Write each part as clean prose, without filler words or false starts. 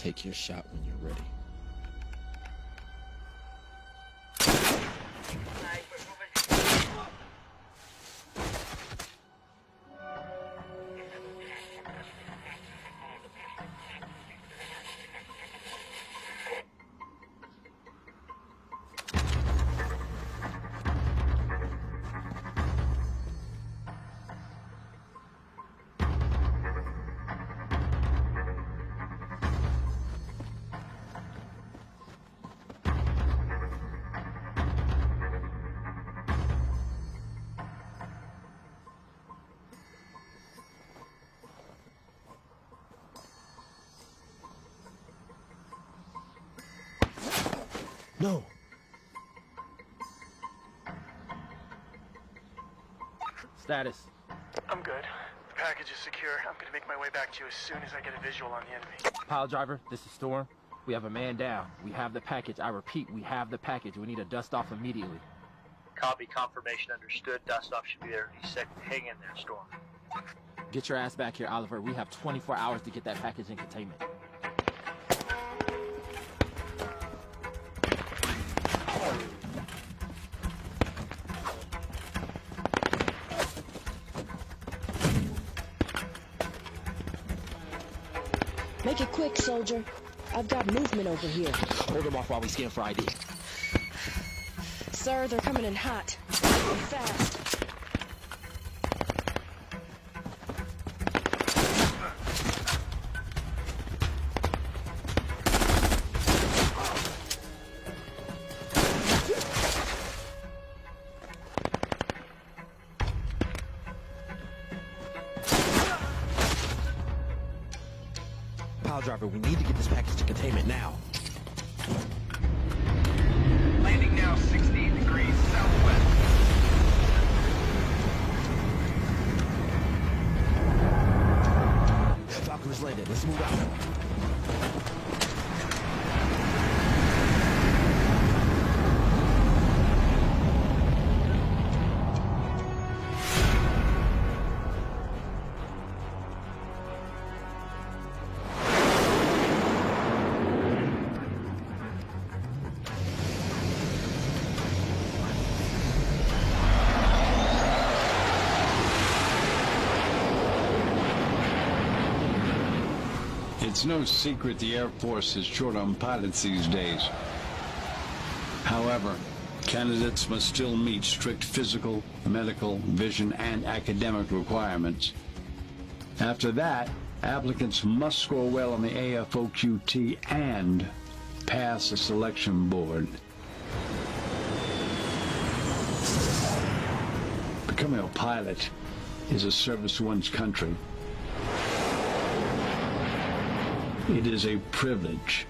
take your shot when you're ready. No. Status. I'm good. The package is secure. I'm gonna make my way back to you as soon as I get a visual on the enemy. Pile driver, this is Storm. We have a man down. We have the package. I repeat, we have the package. We need a dust off immediately. Copy, confirmation understood. Dust off should be there any second. Hang in there, Storm. Get your ass back here, Oliver. We have 24 hours to get that package in containment. Make it quick, soldier. I've got movement over here. Hold them off while we scan for ID. Sir, they're coming in hot. And fast. Pile driver, we need to get this package to containment now. Landing now 60 degrees southwest. Falcon is landed. Let's move out. It's no secret the Air Force is short on pilots these days. However, candidates must still meet strict physical, medical, vision, and academic requirements. After that, applicants must score well on the AFOQT and pass a selection board. Becoming a pilot is a service to one's country. It is a privilege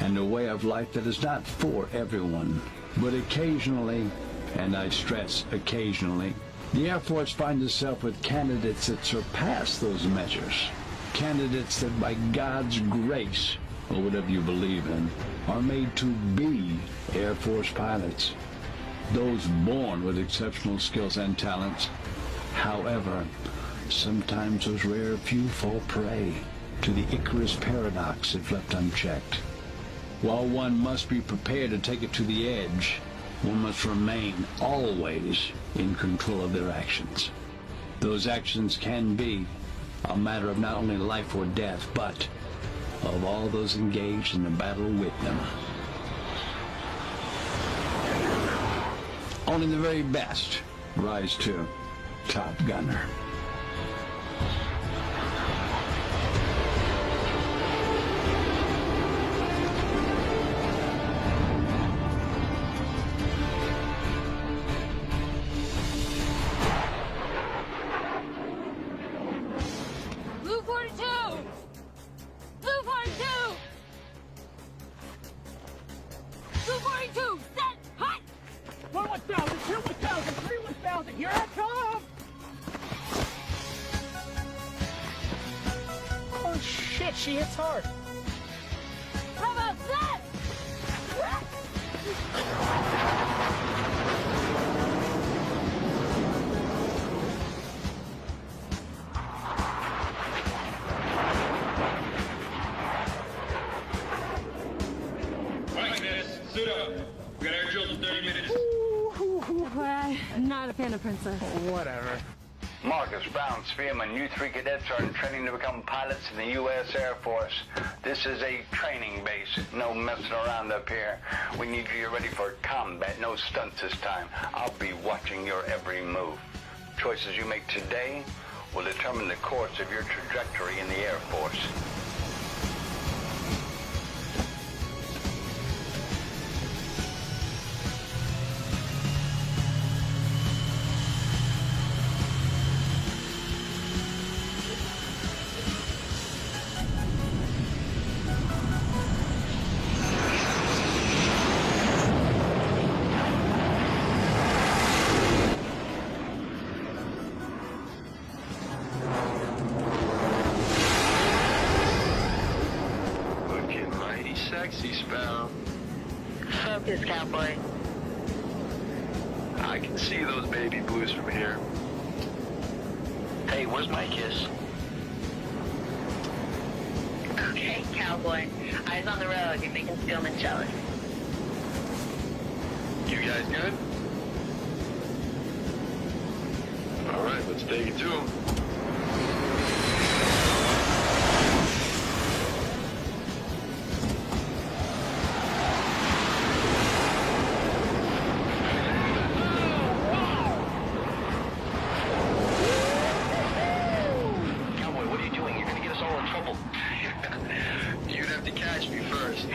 and a way of life that is not for everyone. But occasionally, and I stress occasionally, the Air Force finds itself with candidates that surpass those measures. Candidates that by God's grace, or whatever you believe in, are made to be Air Force pilots. Those born with exceptional skills and talents. However, sometimes those rare few fall prey to the Icarus paradox if left unchecked. While one must be prepared to take it to the edge, one must remain always in control of their actions. Those actions can be a matter of not only life or death, but of all those engaged in the battle with them. Only the very best rise to Top Gunner. She hits hard. How about that? the princess. Whatever. Marcus Brown, Spearman, you 3 cadets are in training to become pilots in the U.S. Air Force. This is a training base. No messing around up here. We need you ready for combat. No stunts this time. I'll be watching your every move. Choices you make today will determine the course of your trajectory in the Air Force. Sexy, Sparrow. Focus, cowboy. I can see those baby blues from here. Hey, where's my kiss? Okay, cowboy. Eyes on the road. You're making Spielman jealous. You guys good? All right, let's take it to him. You'd have to catch me first.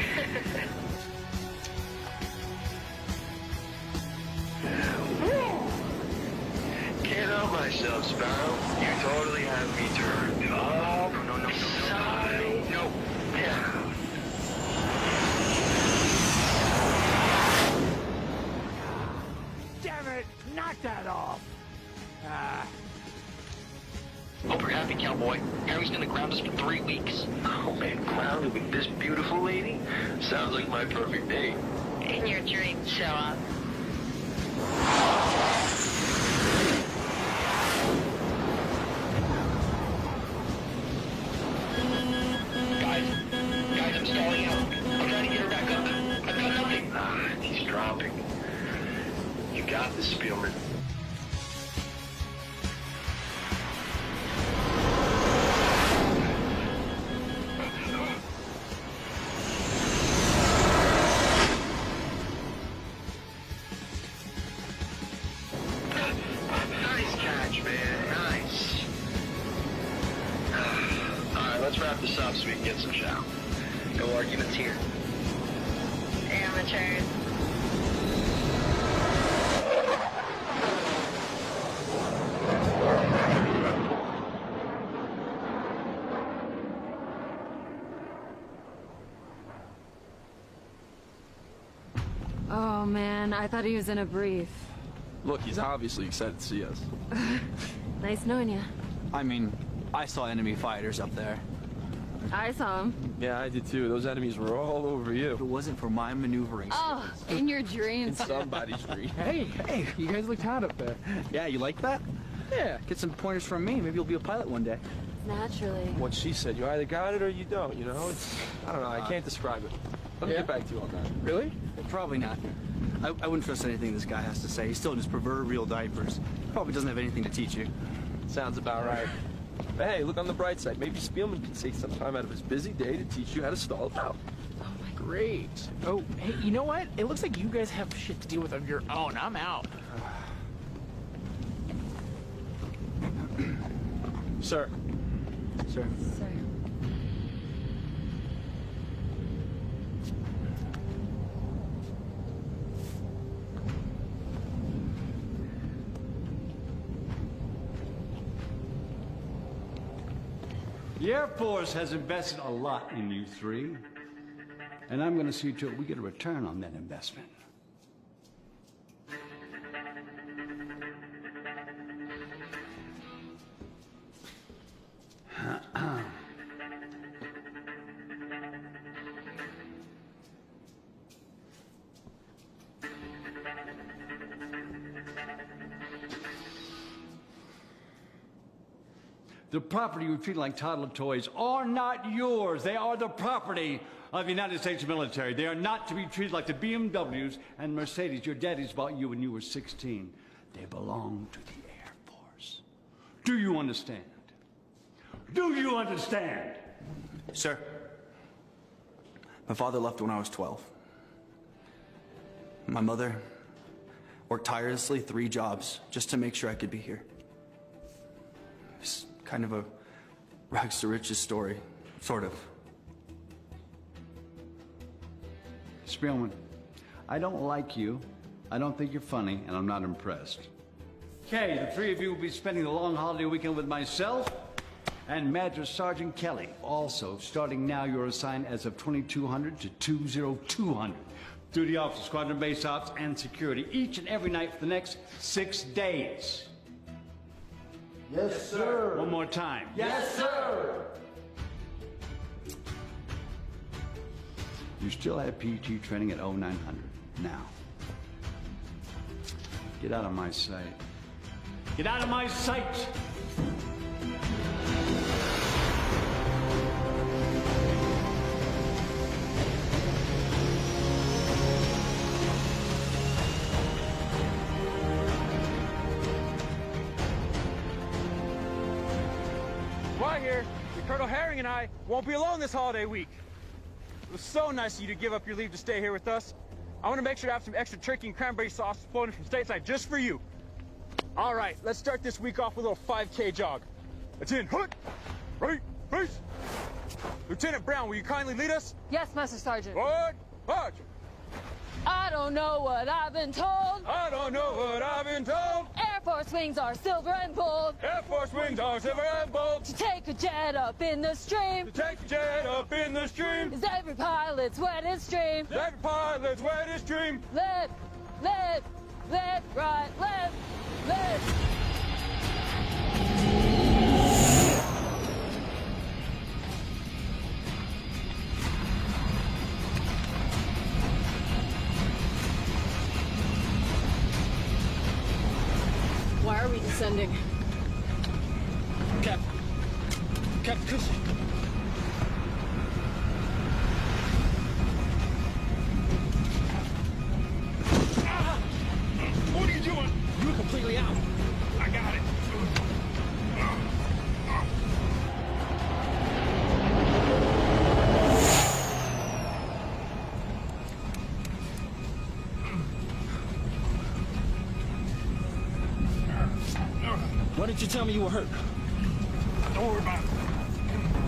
Can't help myself, Sparrow. You totally have me turned up. No. Side. No. Down. Damn it! Knock that off! Hope you're happy, cowboy. Harry's gonna ground us for 3 weeks. Oh man, grounded with this beautiful lady? Sounds like my perfect date. In your dreams, show up. Guys, I'm stalling out. I'm trying to get her back up. I've got nothing. He's dropping. You got this, Spielman. Nice catch, man. Nice. Alright, let's wrap this up so we can get some chow. No arguments here. Amateurs. Oh man, I thought he was in a brief. Look, he's obviously excited to see us. Nice knowing you. I mean, I saw enemy fighters up there. I saw him. Yeah, I did too. Those enemies were all over If it you. wasn't for my maneuvering Oh, skills. in your In dreams. somebody's dream. Hey, you guys looked hot up there. Yeah, you like that? Yeah. Get some pointers from me. Maybe you'll be a pilot one day. Naturally. What she said, you either got it or you don't, you know? It's, I don't know, I can't describe it. Let me Yeah? get back to you on that. Really? Probably not. I wouldn't trust anything this guy has to say. He's still in his proverbial diapers. Probably doesn't have anything to teach you. Sounds about right. But hey, look on the bright side. Maybe Spielman can take some time out of his busy day to teach you how to stall it out. Great. Oh, hey, you know what? It looks like you guys have shit to deal with of your own. I'm out. Sir. Sir. Sorry. The Air Force has invested a lot in you 3, and I'm going to see to it we get a return on that investment. The property you treat like toddler toys are not yours. They are the property of the United States military. They are not to be treated like the BMWs and Mercedes your daddies bought you when you were 16. They belong to the Air Force. Do you understand? Do you understand? Sir, my father left when I was 12. My mother worked tirelessly 3 jobs just to make sure I could be here. It's kind of a rags to riches story, sort of. Spielman, I don't like you, I don't think you're funny, and I'm not impressed. Okay, the 3 of you will be spending the long holiday weekend with myself and Master Sergeant Kelly. Also, starting now, you're assigned as of 2200 to 20200. Duty officer, squadron base ops, and security each and every night for the next 6 days. Yes, sir. One more time. Yes, sir. You still have PT training at 0900. Now, get out of my sight. Get out of my sight! Why here? Colonel Herring and I won't be alone this holiday week. It was so nice of you to give up your leave to stay here with us. I want to make sure to have some extra turkey and cranberry sauce flown in from stateside just for you. All right, let's start this week off with a little 5K jog. It's in. Hood! Right, face! Lieutenant Brown, will you kindly lead us? Yes, Master Sergeant. Forward, march! I don't know what I've been told. I don't know what I've been told. Air Force wings are silver and gold. Air Force wings are silver and gold. To take a jet up in the stream. To take a jet up in the stream. Is every pilot's wettest dream. Is every pilot's wettest dream. Left, right, left. Why are we descending? Captain Cushing. What are you doing? You were completely out. I got it. Why didn't you tell me you were hurt? Don't worry about it.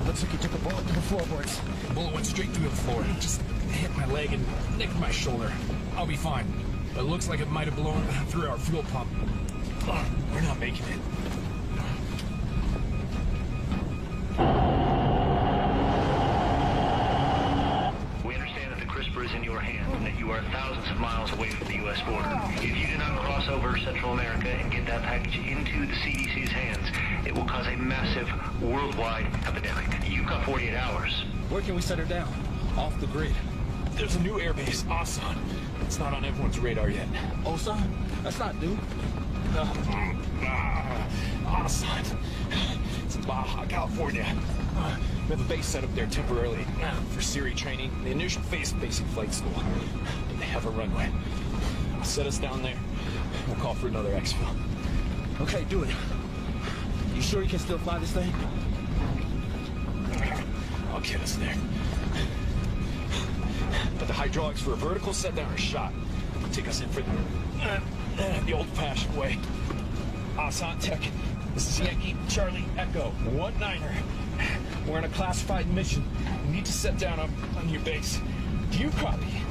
Looks like you took a bullet to the floorboards. The bullet went straight through the floor. Just hit my leg and nicked my shoulder. I'll be fine. But it looks like it might have blown through our fuel pump. We're not making it. We understand that the CRISPR is in your hand and that you are thousands of miles away from the U.S. border. If you do not cross over Central America and get that package into the CDC's hands, it will cause a massive worldwide epidemic. You've got 48 hours. Where can we set her down? Off the grid. There's a new airbase, Asan. It's not on everyone's radar yet. Osan? That's not new. Asan. It's in Baja, California. We have a base set up there temporarily for Siri training. The initial phase of basic flight school. And they have a runway. I'll set us down there. We'll call for another exfil. Okay, do it. You sure you can still fly this thing? I'll get us there. But the hydraulics for a vertical set down are shot. Take us in for the old-fashioned way. Asan Tech, this is Yankee Charlie Echo 19er. We're on a classified mission. We need to set down on your base. Do you copy?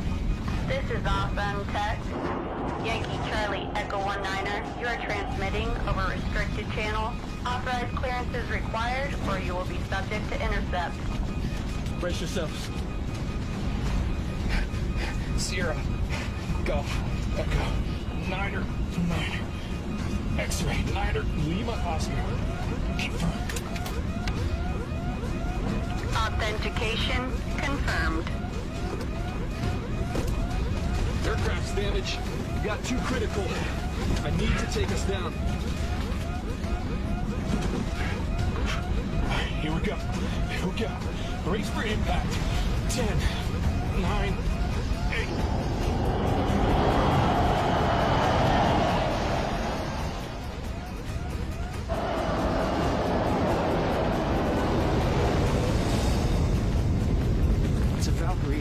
This is Asan Tech. Yankee Charlie Echo 19er. You are transmitting over restricted channel. Authorized clearance is required, or you will be subject to intercept. Brace yourselves. Sierra, Golf, Echo, Niner, X-ray, Niner, Lima, Oscar. Confirmed. Authentication confirmed. Aircraft's damaged. We got 2 critical. I need to take us down. Here we go. Here we go. Brace for impact. 10, 9, 8.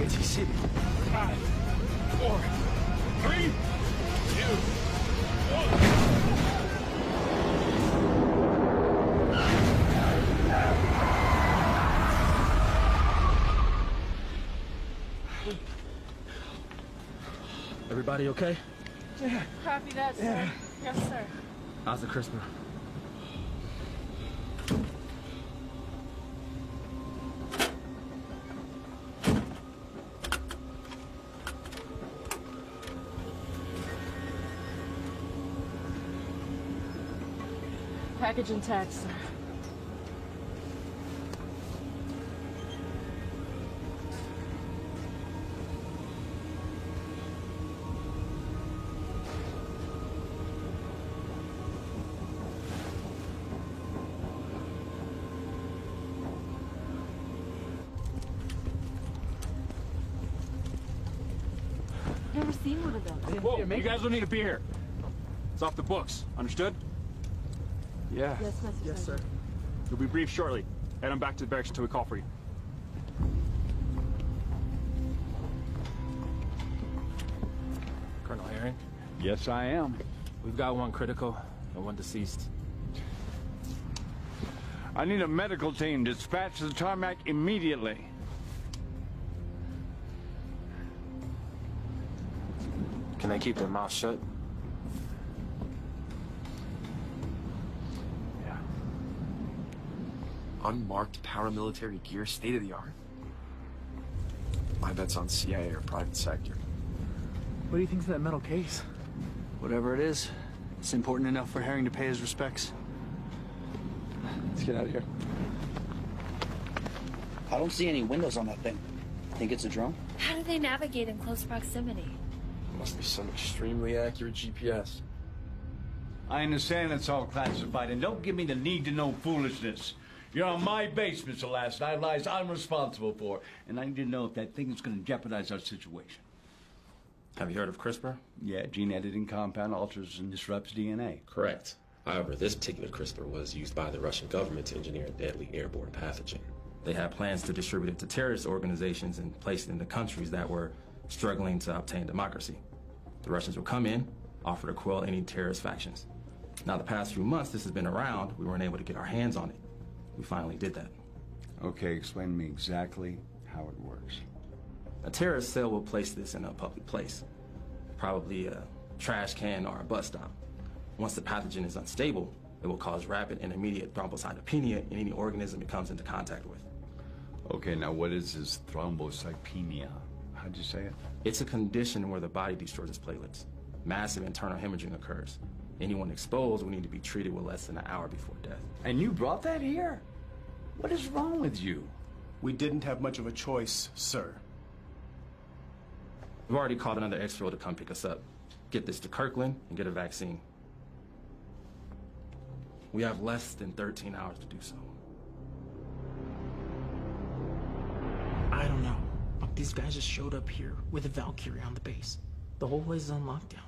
TNT City. 5, 4, 3, 2, 1. Everybody okay? Yeah. Copy that, sir. Yes, sir. How's the CRISPR? Package intact, sir. Never seen one of those. Whoa, you guys don't need to be here. It's off the books. Understood? Yeah. Yes, Master Yes, sir. Sergeant. You'll be briefed shortly. Head on back to the barracks until we call for you. Colonel Herring, Yes, I am. we've got one critical and one deceased. I need a medical team dispatched to the tarmac immediately. Can they keep their mouth shut? Yeah. Unmarked paramilitary gear, state of the art. My bet's on CIA or private sector. What do you think's that metal case? Whatever it is, it's important enough for Herring to pay his respects. Let's get out of here. I don't see any windows on that thing. Think it's a drone? How do they navigate in close proximity? Must be some extremely accurate GPS. I understand it's all classified, and don't give me the need-to-know foolishness. You're on my base, Mr. Last Night Lies I'm responsible for, and I need to know if that thing is going to jeopardize our situation. Have you heard of CRISPR? Yeah, gene editing compound alters and disrupts DNA. Correct. However, this particular CRISPR was used by the Russian government to engineer a deadly airborne pathogen. They had plans to distribute it to terrorist organizations and place it in the countries that were struggling to obtain democracy. The Russians would come in, offer to quell any terrorist factions. Now, the past few months this has been around, we weren't able to get our hands on it. We finally did that. Okay, explain to me exactly how it works. A terrorist cell will place this in a public place, probably a trash can or a bus stop. Once the pathogen is unstable, it will cause rapid and immediate thrombocytopenia in any organism it comes into contact with. Okay, now what is this thrombocytopenia? How'd you say it? It's a condition where the body destroys its platelets. Massive internal hemorrhaging occurs. Anyone exposed will need to be treated with less than an hour before death. And you brought that here? What is wrong with you? We didn't have much of a choice, sir. We've already called another exfil to come pick us up. Get this to Kirkland and get a vaccine. We have less than 13 hours to do so. I don't know. These guys just showed up here with a Valkyrie on the base. The whole place is on lockdown.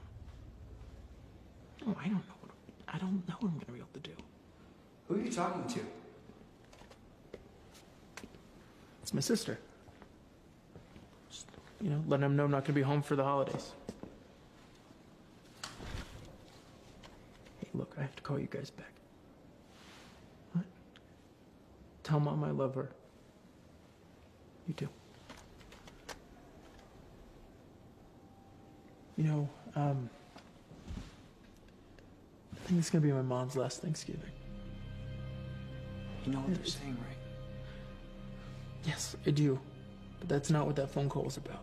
No, I don't know what I'm gonna be able to do. Who are you talking to? It's my sister. Just, letting them know I'm not gonna be home for the holidays. Hey, look, I have to call you guys back. What? Tell Mom I love her. You too. I think it's gonna be my mom's last Thanksgiving. You know what they're saying, right? Yes, I do. But that's not what that phone call was about.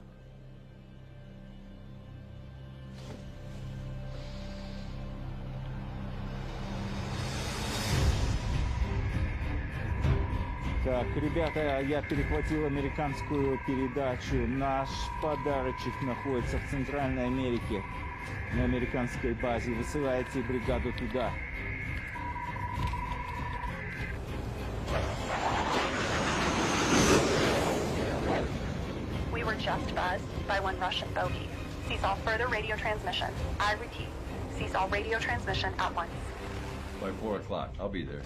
Так, ребята, я перехватил американскую передачу. Наш подарочек находится в Центральной Америке, на американской базе. Высылайте бригаду туда. We were just buzzed by one Russian bogey. Cease all further radio transmission. I repeat, cease all radio transmission at once. By 4 o'clock, I'll be there.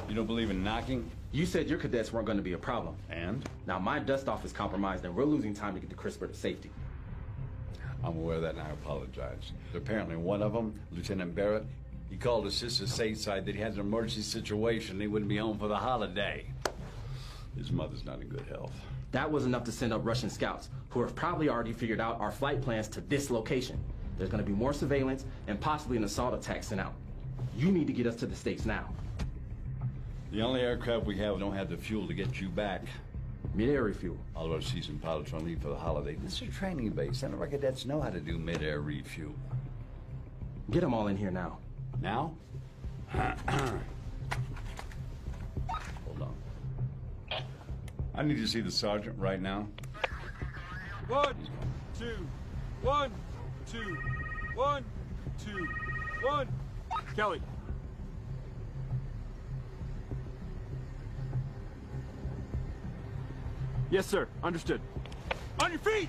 You don't believe in knocking? You said your cadets weren't going to be a problem. And? Now my dust-off is compromised and we're losing time to get the CRISPR to safety. I'm aware of that and I apologize. Apparently one of them, Lieutenant Barrett, he called his sister stateside that he had an emergency situation and he wouldn't be home for the holiday. His mother's not in good health. That was enough to send up Russian scouts, who have probably already figured out our flight plans to this location. There's going to be more surveillance and possibly an assault attack sent out. You need to get us to the States now. The only aircraft we have don't have the fuel to get you back. Mid-air refuel. All of our seasoned pilots on leave for the holiday. This is a training base. None of our cadets know how to do mid-air refuel. Get them all in here now. Now? Hold on. I need to see the sergeant right now. 1, 2, 1, 2, 1, 2, 1. Kelly. Yes, sir. Understood. On your feet!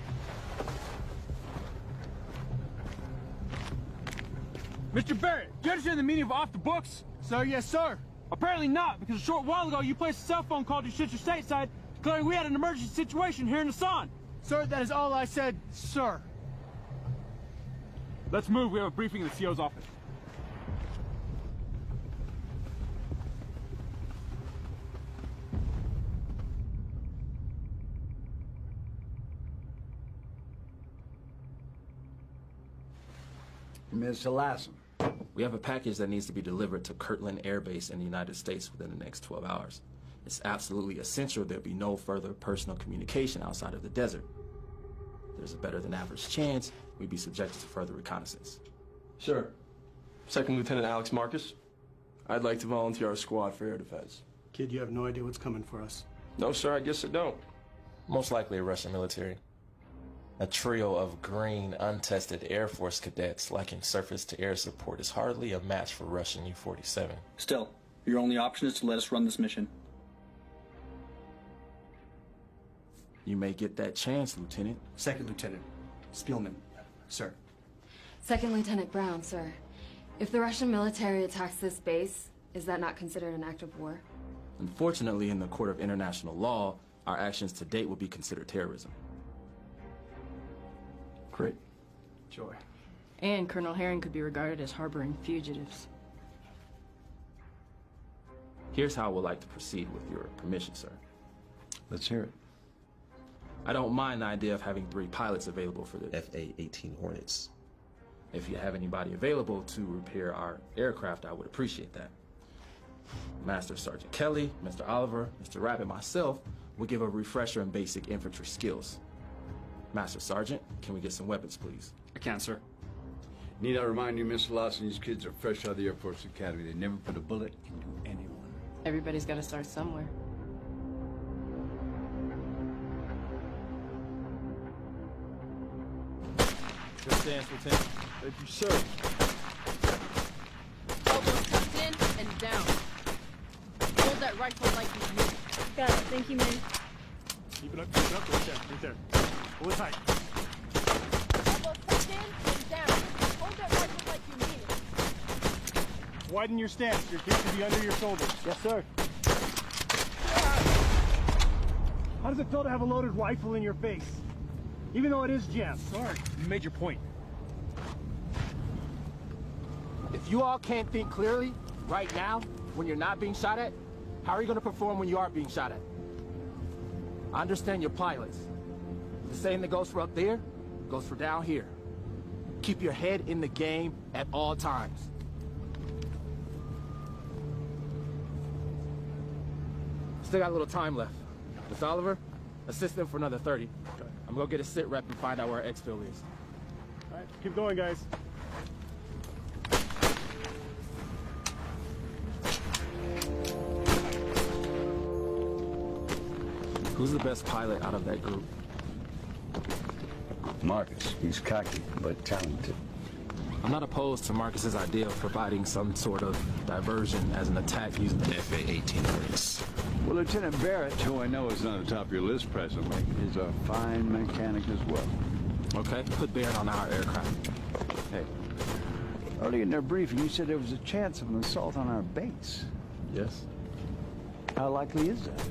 Mr. Barrett, do you understand the meaning of off the books? Sir, yes, sir. Apparently not, because a short while ago you placed a cell phone call to your sister stateside declaring we had an emergency situation here in Hassan. Sir, that is all I said, sir. Let's move. We have a briefing in the CO's office. Mr. Lassen. We have a package that needs to be delivered to Kirtland Air Base in the United States within the next 12 hours. It's absolutely essential there be no further personal communication outside of the desert. There's a better than average chance we'd be subjected to further reconnaissance. Sure. Second Lieutenant Alex Marcus. I'd like to volunteer our squad for air defense. Kid, you have no idea what's coming for us. No, sir, I guess I don't. Most likely a Russian military. A trio of green, untested Air Force cadets lacking surface-to-air support is hardly a match for Russian U-47. Still, your only option is to let us run this mission. You may get that chance, Lieutenant. Second Lieutenant Spielman, sir. Second Lieutenant Brown, sir. If the Russian military attacks this base, is that not considered an act of war? Unfortunately, in the court of international law, our actions to date will be considered terrorism. Great. Joy. And Colonel Herring could be regarded as harboring fugitives. Here's how I would like to proceed with your permission, sir. Let's hear it. I don't mind the idea of having 3 pilots available for the FA-18 Hornets. If you have anybody available to repair our aircraft, I would appreciate that. Master Sergeant Kelly, Mr. Oliver, Mr. Rapp, and myself will give a refresher in basic infantry skills. Master Sergeant, can we get some weapons, please? I can, sir. Need I remind you, Mr. Lawson, these kids are fresh out of the Air Force Academy. They never put a bullet into anyone. Everybody's got to start somewhere. Good stance, Lieutenant. Thank you, sir. Elbows tucked in and down. Hold that rifle like you mean. Got it. Thank you, man. Keep it up, right there, right there. Hold it tight. Elbows tucked in and down. Hold that rifle like you mean it. Widen your stance. Your feet should be under your shoulders. Yes, sir. How does it feel to have a loaded rifle in your face? Even though it is jammed. Sorry, you made your point. If you all can't think clearly right now when you're not being shot at, how are you going to perform when you are being shot at? I understand you're pilots. The same that goes for up there goes for down here. Keep your head in the game at all times. Still got a little time left. Miss Oliver, assist them for another 30. I'm gonna get a sit rep and find out where our exfil is. All right, keep going, guys. Who's the best pilot out of that group? Marcus. He's cocky, but talented. I'm not opposed to Marcus's idea of providing some sort of diversion as an attack using the FA-18 Hornets. Well, Lieutenant Barrett, who I know is not on the top of your list presently, is a fine mechanic as well. Okay, put Barrett on our aircraft. Hey, earlier in their briefing, you said there was a chance of an assault on our base. Yes. How likely is that?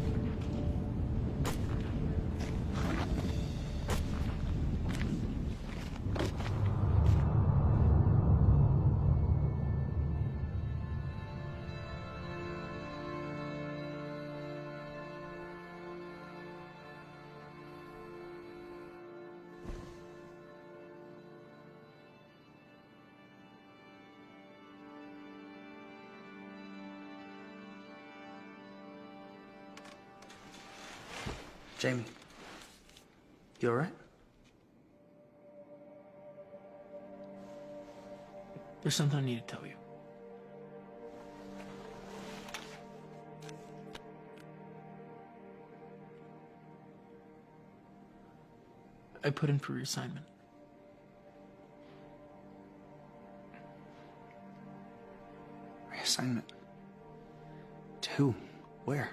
Jamie, you all right? There's something I need to tell you. I put in for reassignment. Reassignment? To who? Where?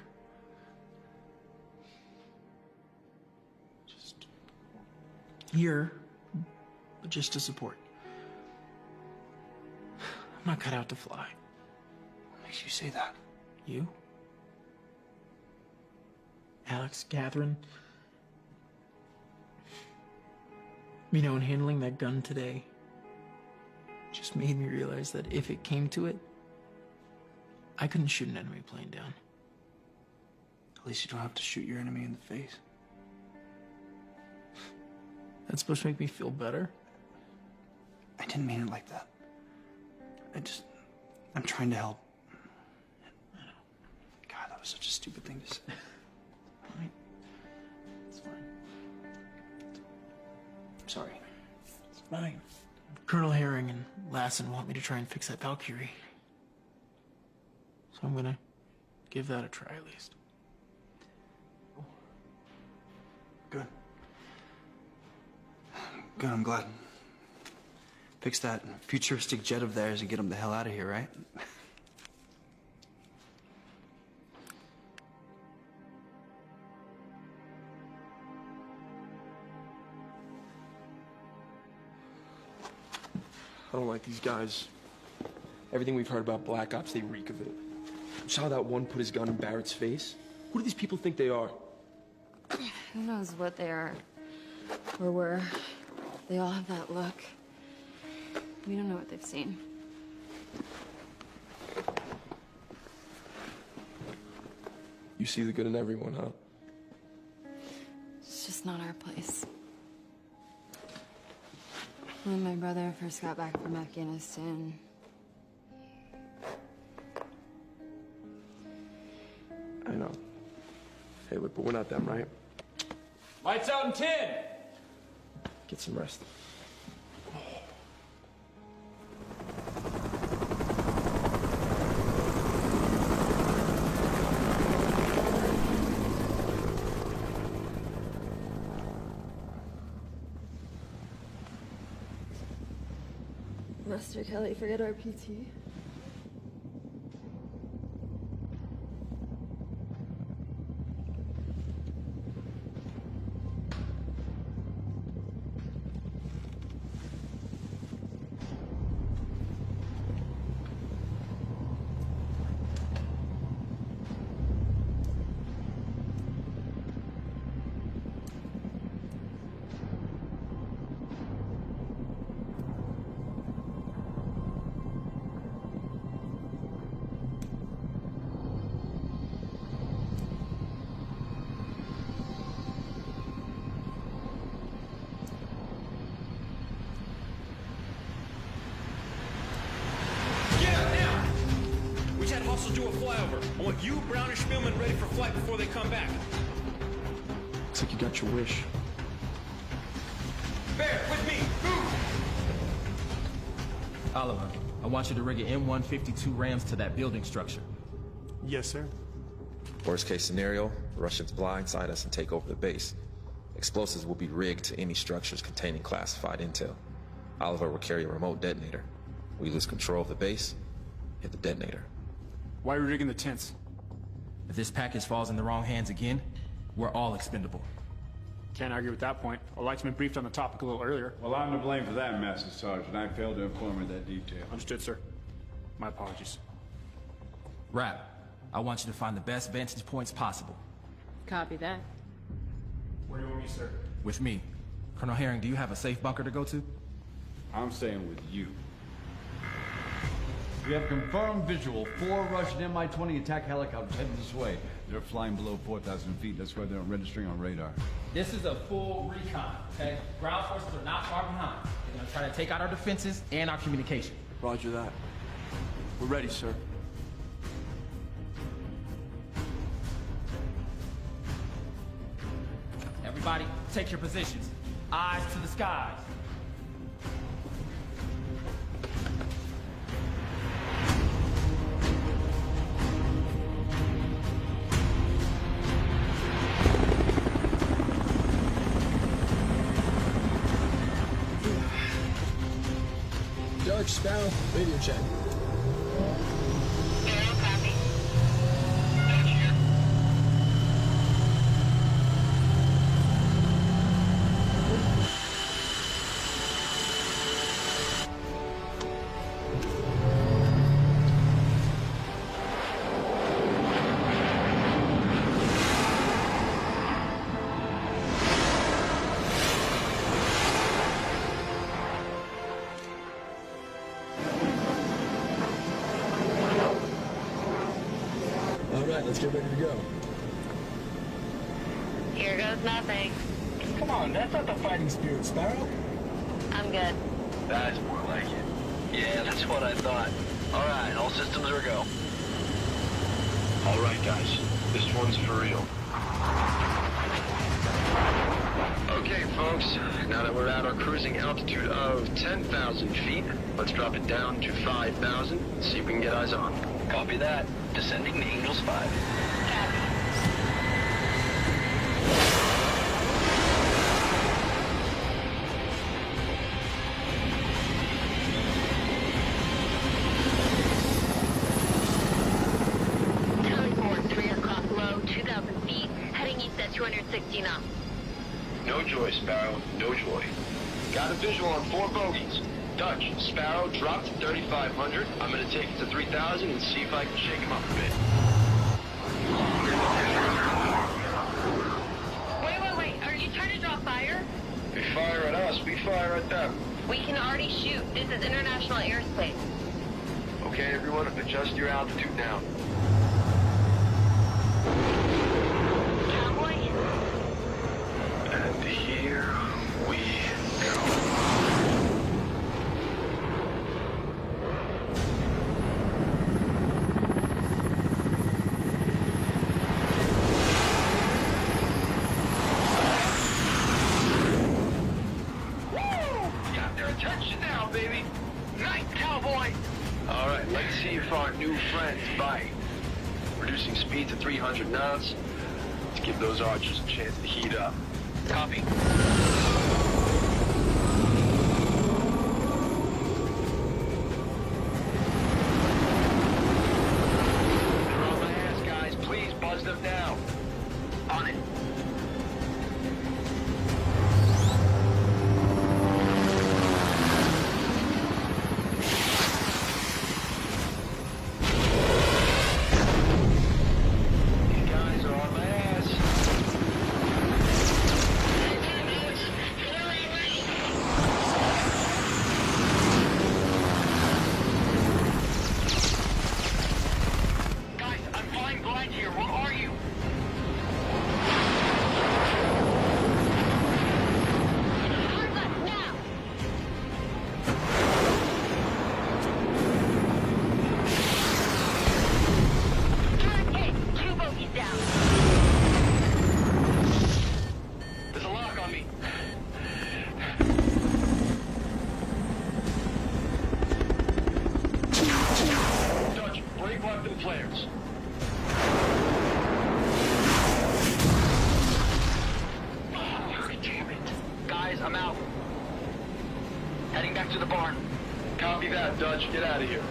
Here, but just to support. I'm not cut out to fly. What makes you say that? You? Alex, Catherine. You know, in handling that gun today, just made me realize that if it came to it, I couldn't shoot an enemy plane down. At least you don't have to shoot your enemy in the face. That's supposed to make me feel better? I didn't mean it like that. I'm trying to help. God, that was such a stupid thing to say. Fine. It's fine. I'm sorry. It's fine. Colonel Herring and Lassen want me to try and fix that Valkyrie. So I'm gonna give that a try at least. Good. Good, I'm glad. Fix that futuristic jet of theirs and get them the hell out of here, right? I don't like these guys. Everything we've heard about Black Ops, they reek of it. You saw that one put his gun in Barrett's face? Who do these people think they are? Who knows what they are or were. They all have that look. We don't know what they've seen. You see the good in everyone, huh? It's just not our place. When my brother first got back from Afghanistan, I know. Hey, look, but we're not them, right? Lights out in 10! Get some rest. Master Kelly, forget our PT. Do a flyover. I want you, Brown, and Spielman ready for flight before they come back. Looks like you got your wish. Bear, with me! Move! Oliver, I want you to rig an M152 Rams to that building structure. Yes, sir. Worst case scenario, Russians blindside us and take over the base. Explosives will be rigged to any structures containing classified intel. Oliver will carry a remote detonator. We lose control of the base, hit the detonator. Why are we rigging the tents? If this package falls in the wrong hands again, we're all expendable. Can't argue with that point. Our light's been briefed on the topic a little earlier. Well, I'm to blame for that, Master Sergeant. I failed to inform her that detail. Understood, sir. My apologies. Rap, I want you to find the best vantage points possible. Copy that. Where do you want me, sir? With me. Colonel Herring, do you have a safe bunker to go to? I'm saying with you. We have confirmed visual. 4 Russian Mi-20 attack helicopters headed this way. They're flying below 4,000 feet. That's why they're not registering on radar. This is a full recon, okay? Ground forces are not far behind. They're gonna try to take out our defenses and our communication. Roger that. We're ready, sir. Everybody, take your positions. Eyes to the skies. Dutch, Sparrow, radio check. Let's get ready to go. Here goes nothing. Come on, that's not the fighting spirit, Sparrow. I'm good. That's more like it. Yeah, that's what I thought. All right, all systems are go. All right, guys. This one's for real. Okay, folks. Now that we're at our cruising altitude of 10,000 feet, let's drop it down to 5,000 and see if we can get eyes on. Copy that. Descending to Eagles 5. Teleport 3 o'clock low, 2,000 feet, heading east at 260 knots. No joy, Sparrow. No joy. Got a visual on 4 bogeys. Dutch, Sparrow dropped to 3,500. I'm going to take it to 3,000 and see if I can shake him up a bit. Wait. Are you trying to draw fire? They fire at us, we fire at them. We can already shoot. This is international airspace. Okay, everyone, adjust your altitude now. Cowboy? And here we go. Attention now, baby. Night, cowboy. All right, let's see if our new friends bite. Reducing speed to 300 knots. Let's give those archers a chance to heat up. Copy. They're on my ass, guys. Please buzz them down. On it. Heading back to the barn. Copy that, Dutch. Get out of here.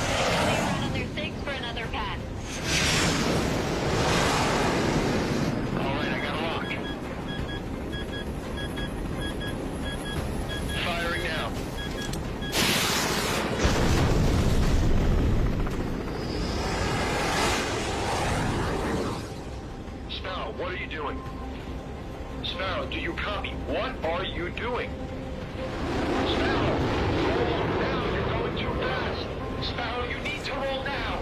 They run on their six for another pass. All right, I got a lock. Firing now. what are you doing? Sparrow, do you copy? What are you doing? Sparrow, roll now. You're going too fast. Sparrow, you need to roll now.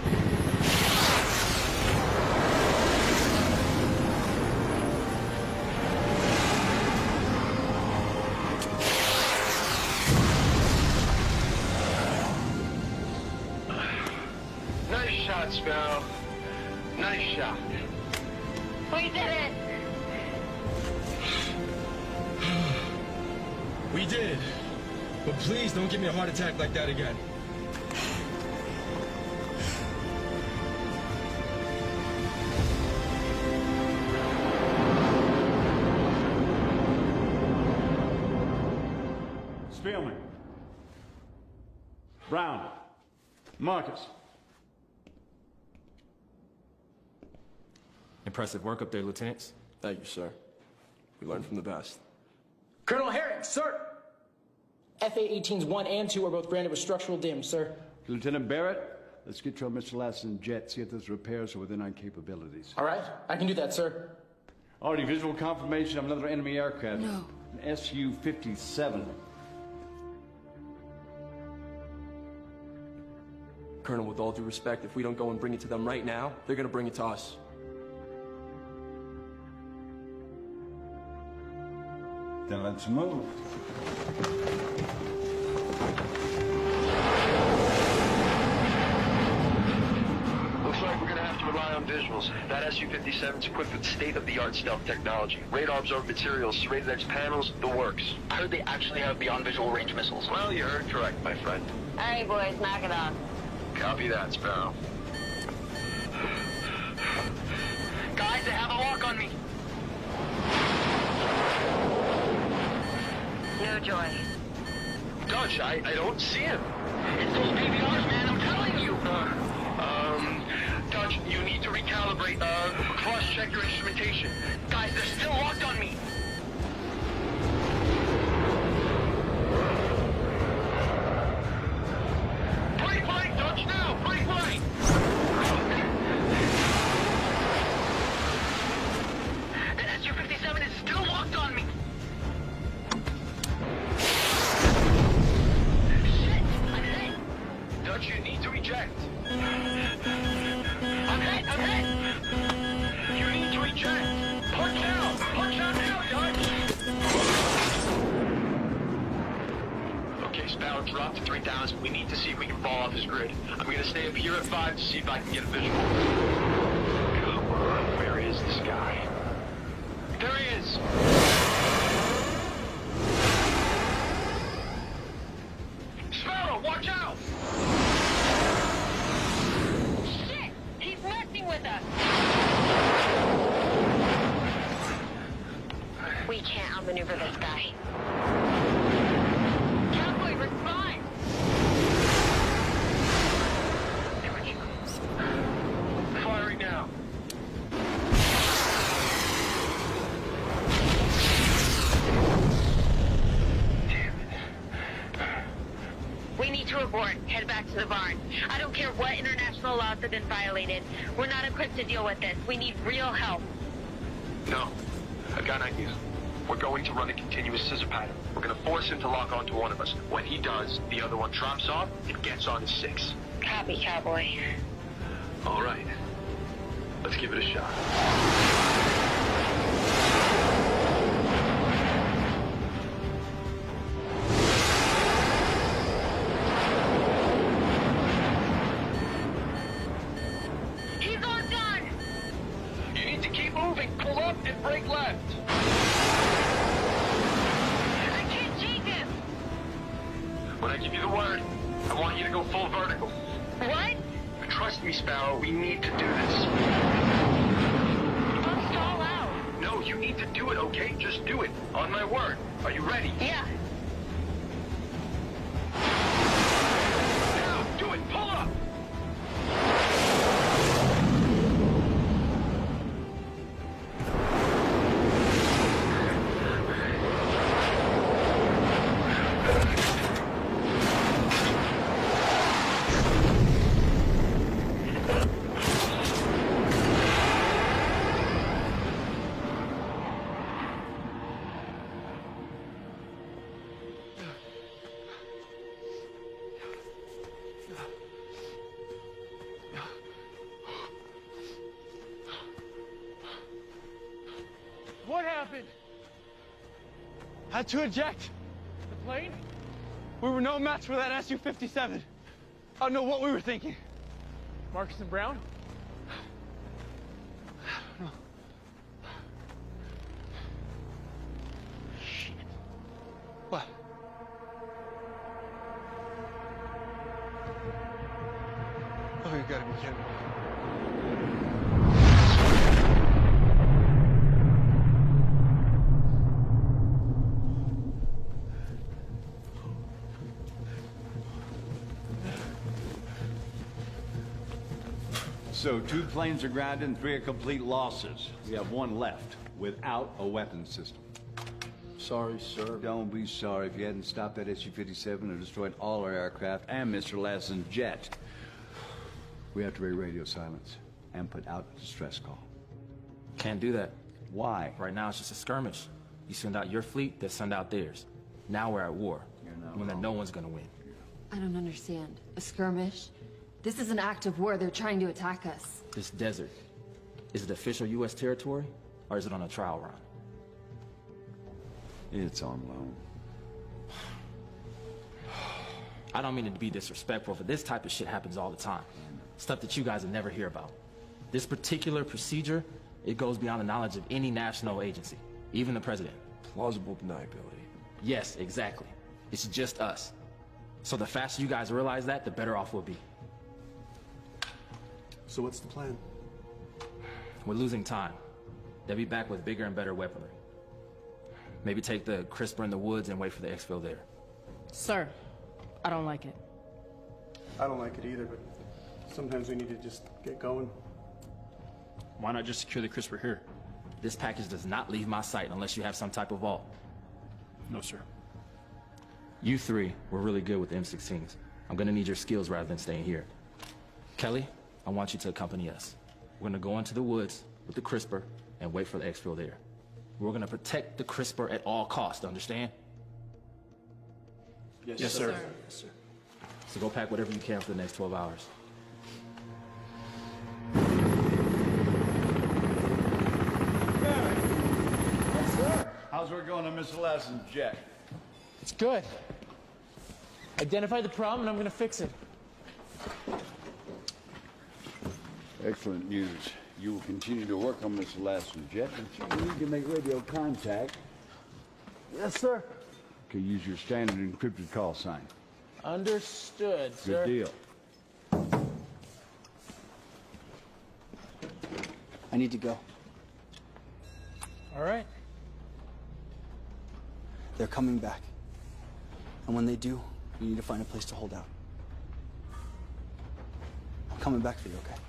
Nice shot, Sparrow. Nice shot. We did it! We did. But please don't give me a heart attack like that again. Spielman. Brown. Marcus. Impressive work up there, Lieutenants. Thank you, sir. We learned from the best. Colonel Herring, sir! FA-18s 1 and 2 are both branded with structural dim, sir. Lieutenant Barrett, let's get you on Mr. Lasson's jet, see if those repairs are within our capabilities. All right, I can do that, sir. Already visual confirmation of another enemy aircraft. No. An Su-57. Colonel, with all due respect, if we don't go and bring it to them right now, they're gonna bring it to us. Then let's move. Looks like we're gonna have to rely on visuals. That Su-57's equipped with state-of-the-art stealth technology. Radar absorbed materials, serrated edge panels, the works. I heard they actually have beyond visual range missiles. Well, you heard correct, my friend. All right, boys, knock it off. Copy that, Sparrow. Guys, they have a lock on me. No joy. Dutch, I don't see him. It's those PBRs, man, I'm telling you. Dutch, you need to recalibrate, cross-check your instrumentation. Guys, they're still locked on me. Break right, Dutch, now! Break right! That Su-57 is still locked on me. Shit, I'm hit. Dutch, you need to eject. I'm hit. You need to eject. Punch out! Punch out now, Dutch! Okay, Sparrow, drop to 3,000. We need to see if we can fall off his grid. I'm gonna stay up here at 5 to see if I can get a visual. Come on, where is this guy? There he is! Sparrow, watch out! Shit! He's messing with us! We can't outmaneuver this guy. Cowboy, respond! Firing now. We need to abort. Head back to the barn. I don't care what international laws have been violated. We're not equipped to deal with this. We need real help. No, I've got an idea. We're going to run a continuous scissor pattern. We're going to force him to lock onto one of us. When he does, the other one drops off and gets on his 6. Copy, cowboy. All right. Let's give it a shot. He's on gun. You need to keep moving. Pull up and brake left. I can't change him. When I give you the word, I want you to go full vertical. What? Trust me, Sparrow. We need to do this. I'll stall out. No, you need to do it, okay? Just do it. On my word. Are you ready? Yeah. Now, do it. Pull up. what happened. Had to eject the plane. We were no match for that Su-57. I don't know what we were thinking. Marcus and Brown? I don't know. Shit. What? Oh, you gotta be kidding me. So 2 planes are grounded and 3 are complete losses. We have 1 left without a weapons system. Sorry, sir. Don't be sorry. If you hadn't stopped that Su-57 or destroyed all our aircraft and Mr. Lassen's jet, we have to break radio silence and put out a distress call. Can't do that. Why? Right now it's just a skirmish. You send out your fleet, they send out theirs. Now we're at war. When that no one's gonna win. I don't understand. A skirmish? This is an act of war. They're trying to attack us. This desert, is it official U.S. territory, or is it on a trial run? It's on loan. I don't mean to be disrespectful, but this type of shit happens all the time. Stuff that you guys would never hear about. This particular procedure, it goes beyond the knowledge of any national agency, even the president. Plausible deniability. Yes, exactly. It's just us. So the faster you guys realize that, the better off we'll be. So what's the plan? We're losing time. They'll be back with bigger and better weaponry. Maybe take the crisper in the woods and wait for the exfil there. Sir, I don't like it. I don't like it either, but sometimes we need to just get going. Why not just secure the crisper here? This package does not leave my sight unless you have some type of vault. No, sir. You 3 were really good with M16s. I'm gonna need your skills rather than staying here. Kelly, I want you to accompany us. We're gonna go into the woods with the crisper and wait for the exfil there. We're gonna protect the crisper at all costs, understand? Yes, sir. Yes, sir. So go pack whatever you can for the next 12 hours. Yes, sir. How's it going on Mr. Lassen's jet? It's good. Identify the problem and I'm gonna fix it. Excellent news. You will continue to work on Mr. Lassen's jet until you need to make radio contact. Yes, sir. Okay, use your standard encrypted call sign. Understood, sir. Good deal. I need to go. All right. They're coming back. And when they do, we need to find a place to hold out. I'm coming back for you, okay?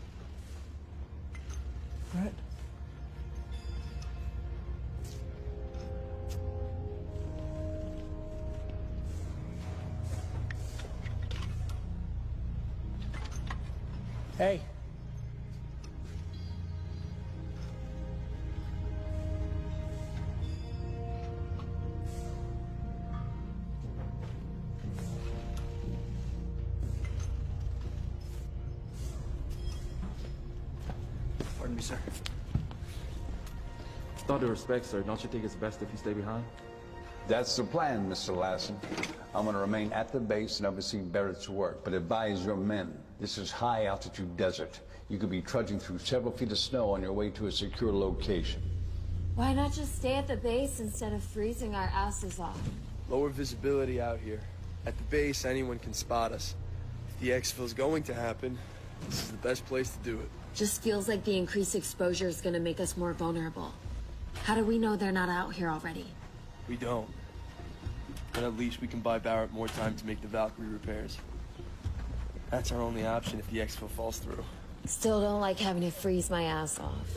All right. Hey. Pardon me, sir. With all due respect, sir, don't you think it's best if you stay behind? That's the plan, Mr. Lassen. I'm going to remain at the base and oversee Barrett's work, but advise your men. This is high-altitude desert. You could be trudging through several feet of snow on your way to a secure location. Why not just stay at the base instead of freezing our asses off? Lower visibility out here. At the base, anyone can spot us. If the exfil's going to happen, this is the best place to do it. Just feels like the increased exposure is gonna make us more vulnerable. How do we know they're not out here already? We don't. But at least we can buy Barrett more time to make the Valkyrie repairs. That's our only option if the exfil falls through. Still don't like having to freeze my ass off.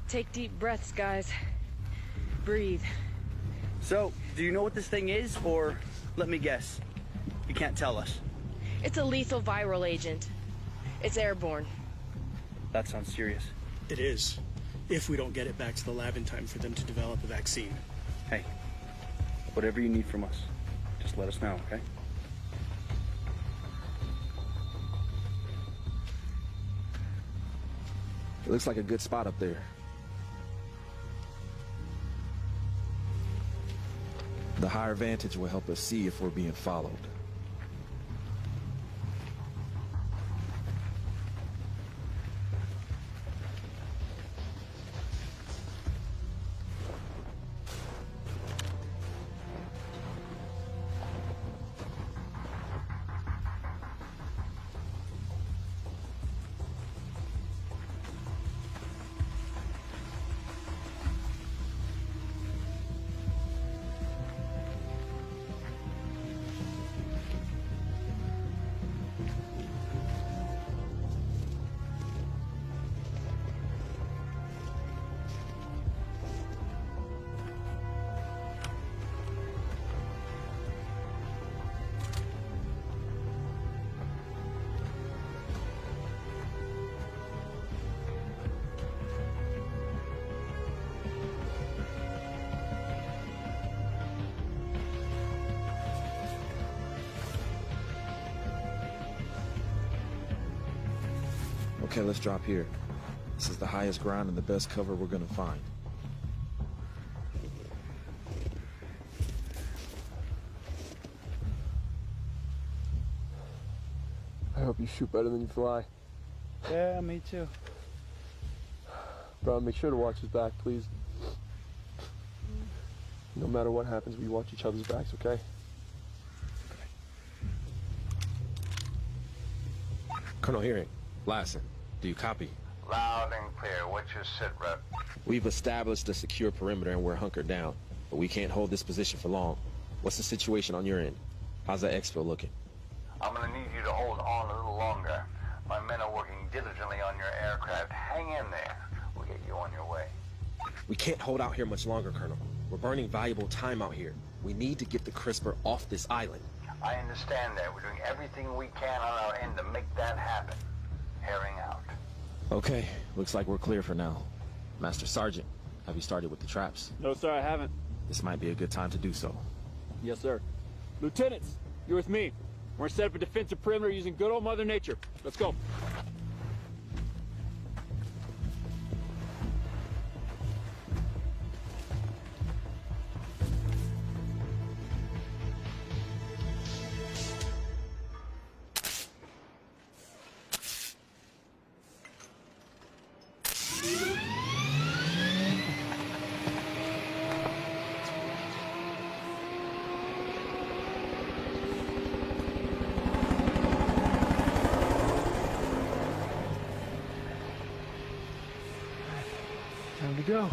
Take deep breaths, guys. Breathe. So, do you know what this thing is, or let me guess? You can't tell us. It's a lethal viral agent. It's airborne. That sounds serious. It is. If we don't get it back to the lab in time for them to develop a vaccine. Hey, whatever you need from us, just let us know, okay? It looks like a good spot up there. The higher vantage will help us see if we're being followed. Okay, let's drop here. This is the highest ground and the best cover we're gonna find. I hope you shoot better than you fly. Yeah, me too. Bro, make sure to watch his back, please. No matter what happens, we watch each other's backs, okay? Colonel Hearing, Lassen, do you copy? Loud and clear. What's your sit rep? We've established a secure perimeter and we're hunkered down, but we can't hold this position for long. What's the situation on your end? How's that exfil looking? I'm gonna need you to hold on a little longer. My men are working diligently on your aircraft. Hang in there. We'll get you on your way. We can't hold out here much longer, Colonel. We're burning valuable time out here. We need to get the CRISPR off this island. I understand that. We're doing everything we can on our end to make that happen. Herring out. Okay, looks like we're clear for now. Master Sergeant, have you started with the traps? No, sir, I haven't. This might be a good time to do so. Yes, sir. Lieutenants, you're with me. We're gonna set up a defensive perimeter using good old Mother Nature. Let's go. Time to go.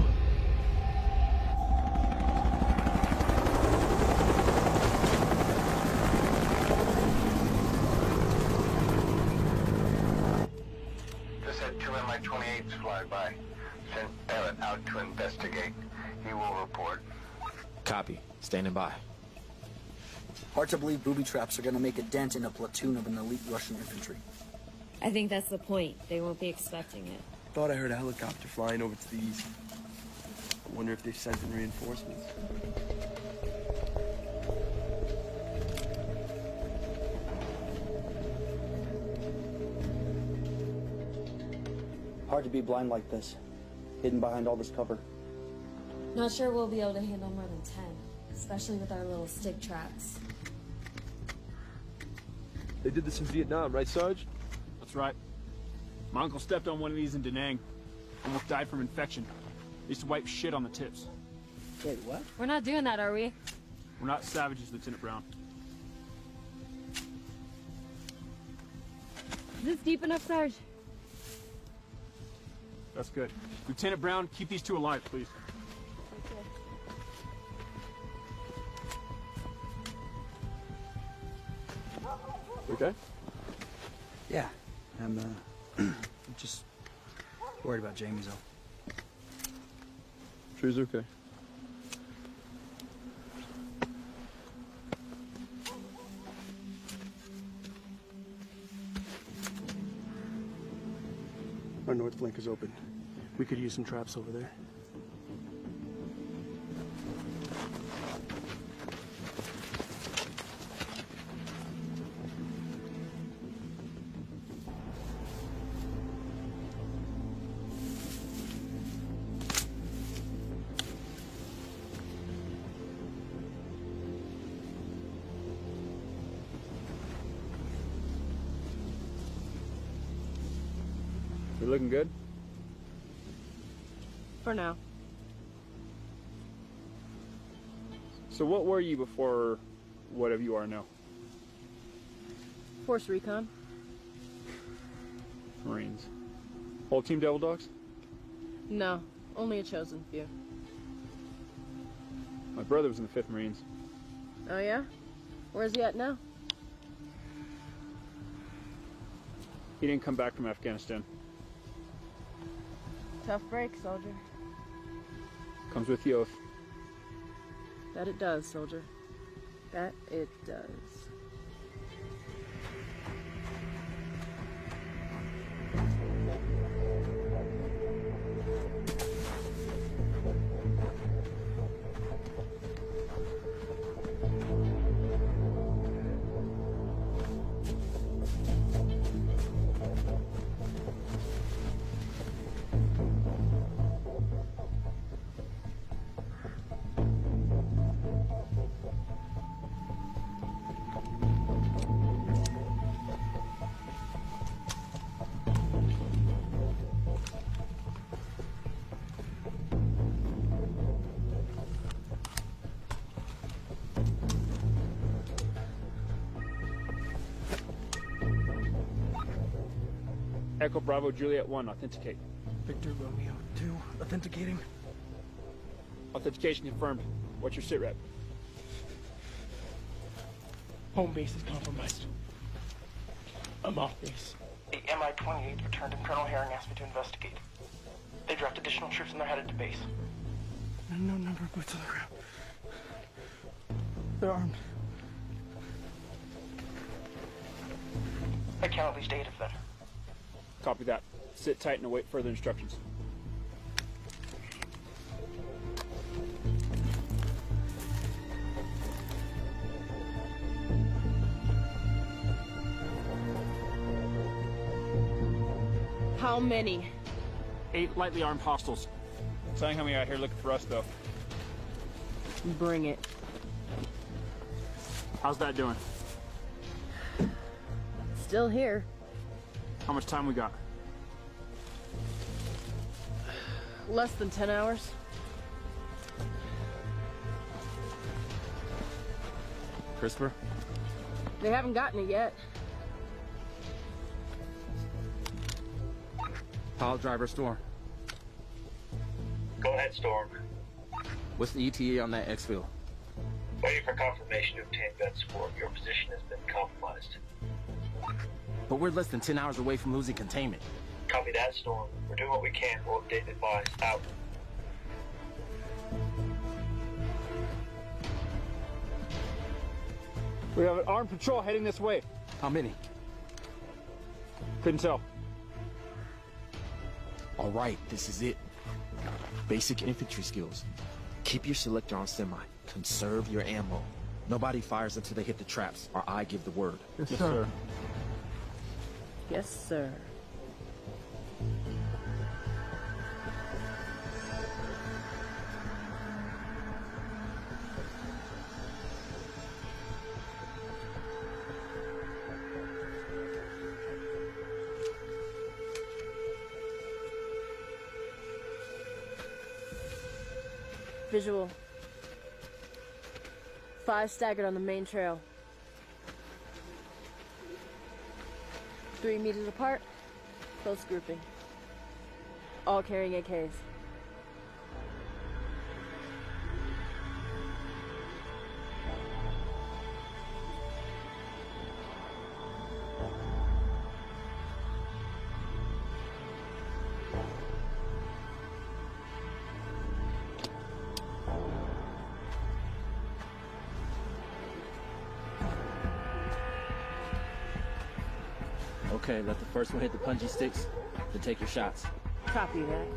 Just had two Mi-28s fly by. Sent Barrett out to investigate. He will report. Copy. Standing by. Hard to believe booby traps are gonna make a dent in a platoon of an elite Russian infantry. I think that's the point. They won't be expecting it. Thought I heard a helicopter flying over to the east. I wonder if they sent in reinforcements. Hard to be blind like this, hidden behind all this cover. Not sure we'll be able to handle more than 10, especially with our little stick traps. They did this in Vietnam, right, Sarge? That's right. My uncle stepped on one of these in Da Nang. Almost died from infection. They used to wipe shit on the tips. Wait, what? We're not doing that, are we? We're not savages, Lieutenant Brown. Is this deep enough, Sarge? That's good. Lieutenant Brown, keep these two alive, please. Okay? Yeah, I'm just worried about Jamie's though. sure he's okay. Our north flank is open. We could use some traps over there. You looking good? For now. So what were you before whatever you are now? Force recon. Marines. Whole team Devil Dogs? No, only a chosen few. My brother was in the 5th Marines. Oh yeah? Where's he at now? He didn't come back from Afghanistan. Tough break, soldier. Comes with the oath. That it does, soldier. That it does. Echo Bravo Juliet 1, authenticate. Victor Romeo 2, authenticating. Authentication confirmed. What's your sit rep? Home base is compromised. I'm off base. The MI-28 returned and Colonel Herring asked me to investigate. They dropped additional troops and they're headed to base. No number of boots on the ground. They're armed. I count at least 8 of them. Copy that. Sit tight and await further instructions. How many? 8 lightly armed hostiles. Saying how many out here looking for us, though. Bring it. How's that doing? Still here. How much time we got? Less than 10 hours. CRISPR? They haven't gotten it yet. Pile driver Storm. Go ahead, Storm. What's the ETA on that exfil? Waiting for confirmation to obtain gun support. Your position has been compromised. But we're less than 10 hours away from losing containment. Copy that, Storm. We're doing what we can. We'll update and advise. Out. We have an armed patrol heading this way. How many? Couldn't tell. All right, this is it. Basic infantry skills. Keep your selector on semi. Conserve your ammo. Nobody fires until they hit the traps, or I give the word. Yes, sir. Yes, sir. Visual. 5 staggered on the main trail. 3 meters apart, close grouping. All carrying AKs. Okay, let the first one hit the punji sticks, then take your shots. Copy that.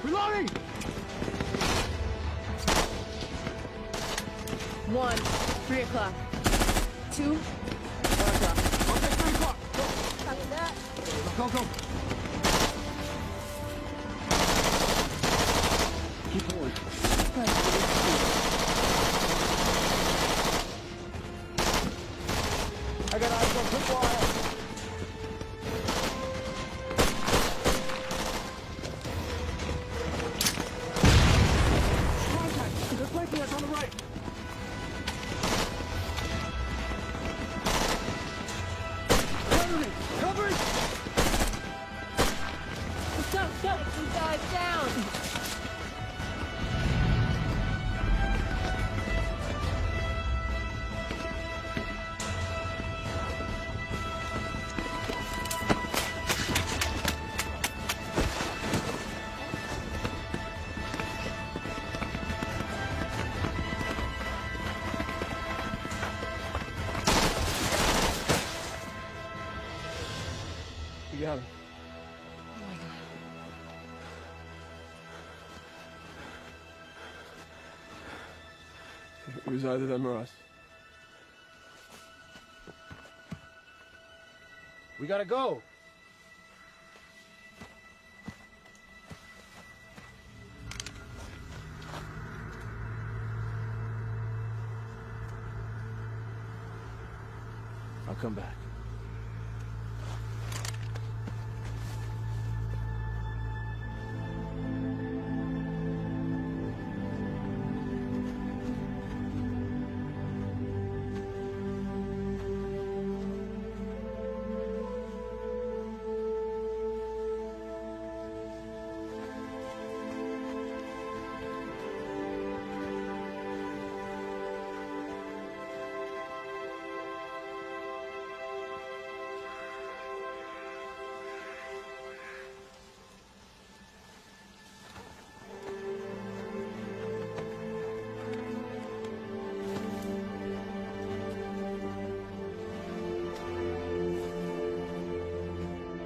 Reloading! 1, 3 o'clock. 2, 4 o'clock. Okay, 3 o'clock. Go. Copy that. Go. Keep going. I got eyes on tripwire. Contact! They're flanking us on the right. Cover it! Go! These guys down! You got him. It was either them or us. We gotta go. I'll come back.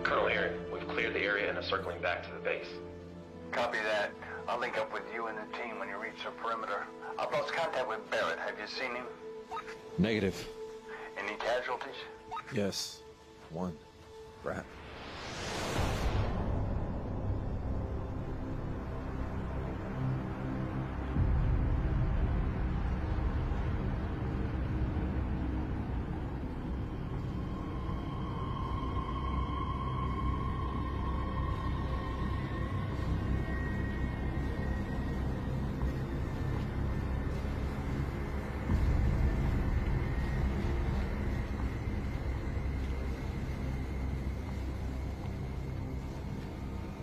Colonel Herring, we've cleared the area and are circling back to the base. Copy that. I'll link up with you and the team when you reach the perimeter. I've lost contact with Barrett. Have you seen him? Negative. Any casualties? Yes. One. Rat.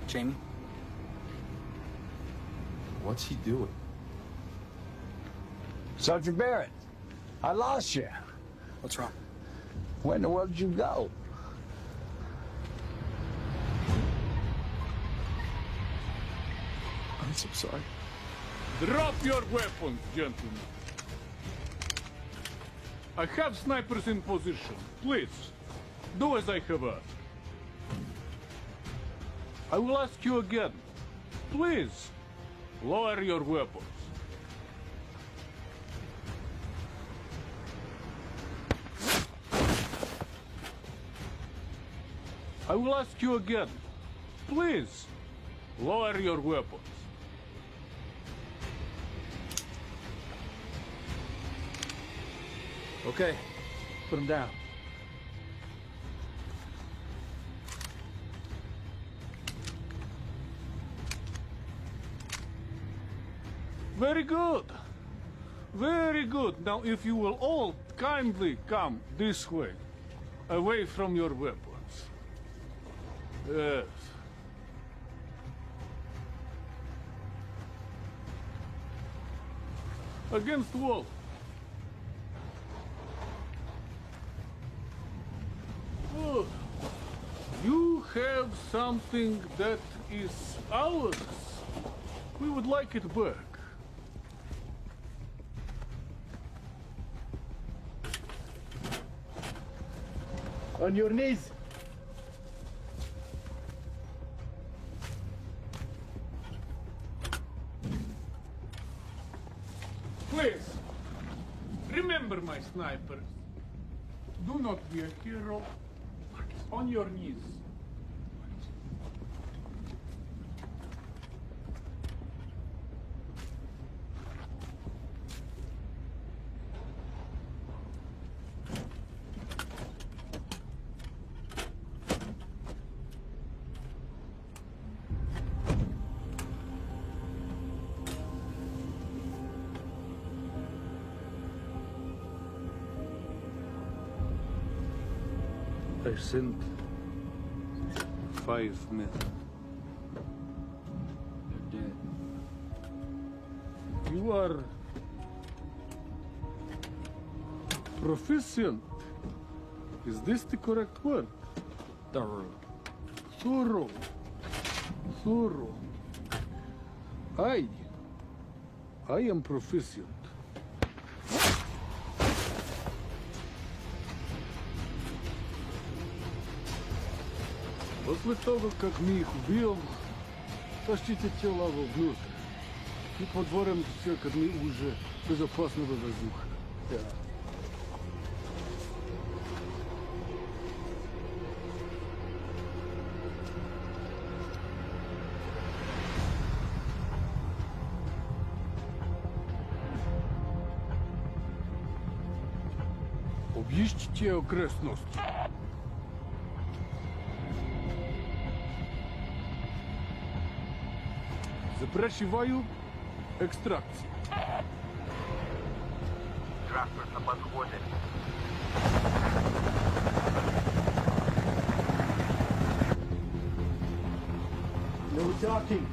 Jamie? What's he doing? Sergeant Barrett, I lost you. What's wrong? Where in the world did you go? I'm so sorry. Drop your weapons, gentlemen. I have snipers in position. Please, do as I have asked. I will ask you again. Please, lower your weapons. I will ask you again. Please, lower your weapons. Okay, put them down. Very good. Very good. Now, if you will all kindly come this way, away from your weapons. Yes. Against wall. Oh, you have something that is ours. We would like it back. On your knees. Please, remember my snipers. Do not be a hero. On your knees. I sent 5 men. They're dead. You are proficient. Is this the correct word? Thorough. Thorough. Thorough. I am proficient. После того, как мы их убьем, тащите тела вовнутрь. И подворим все к дни уже безопасного воздуха. Да. Объездите окрестности. Запрашиваю экстракцию. Транспорт на подходе. No talking.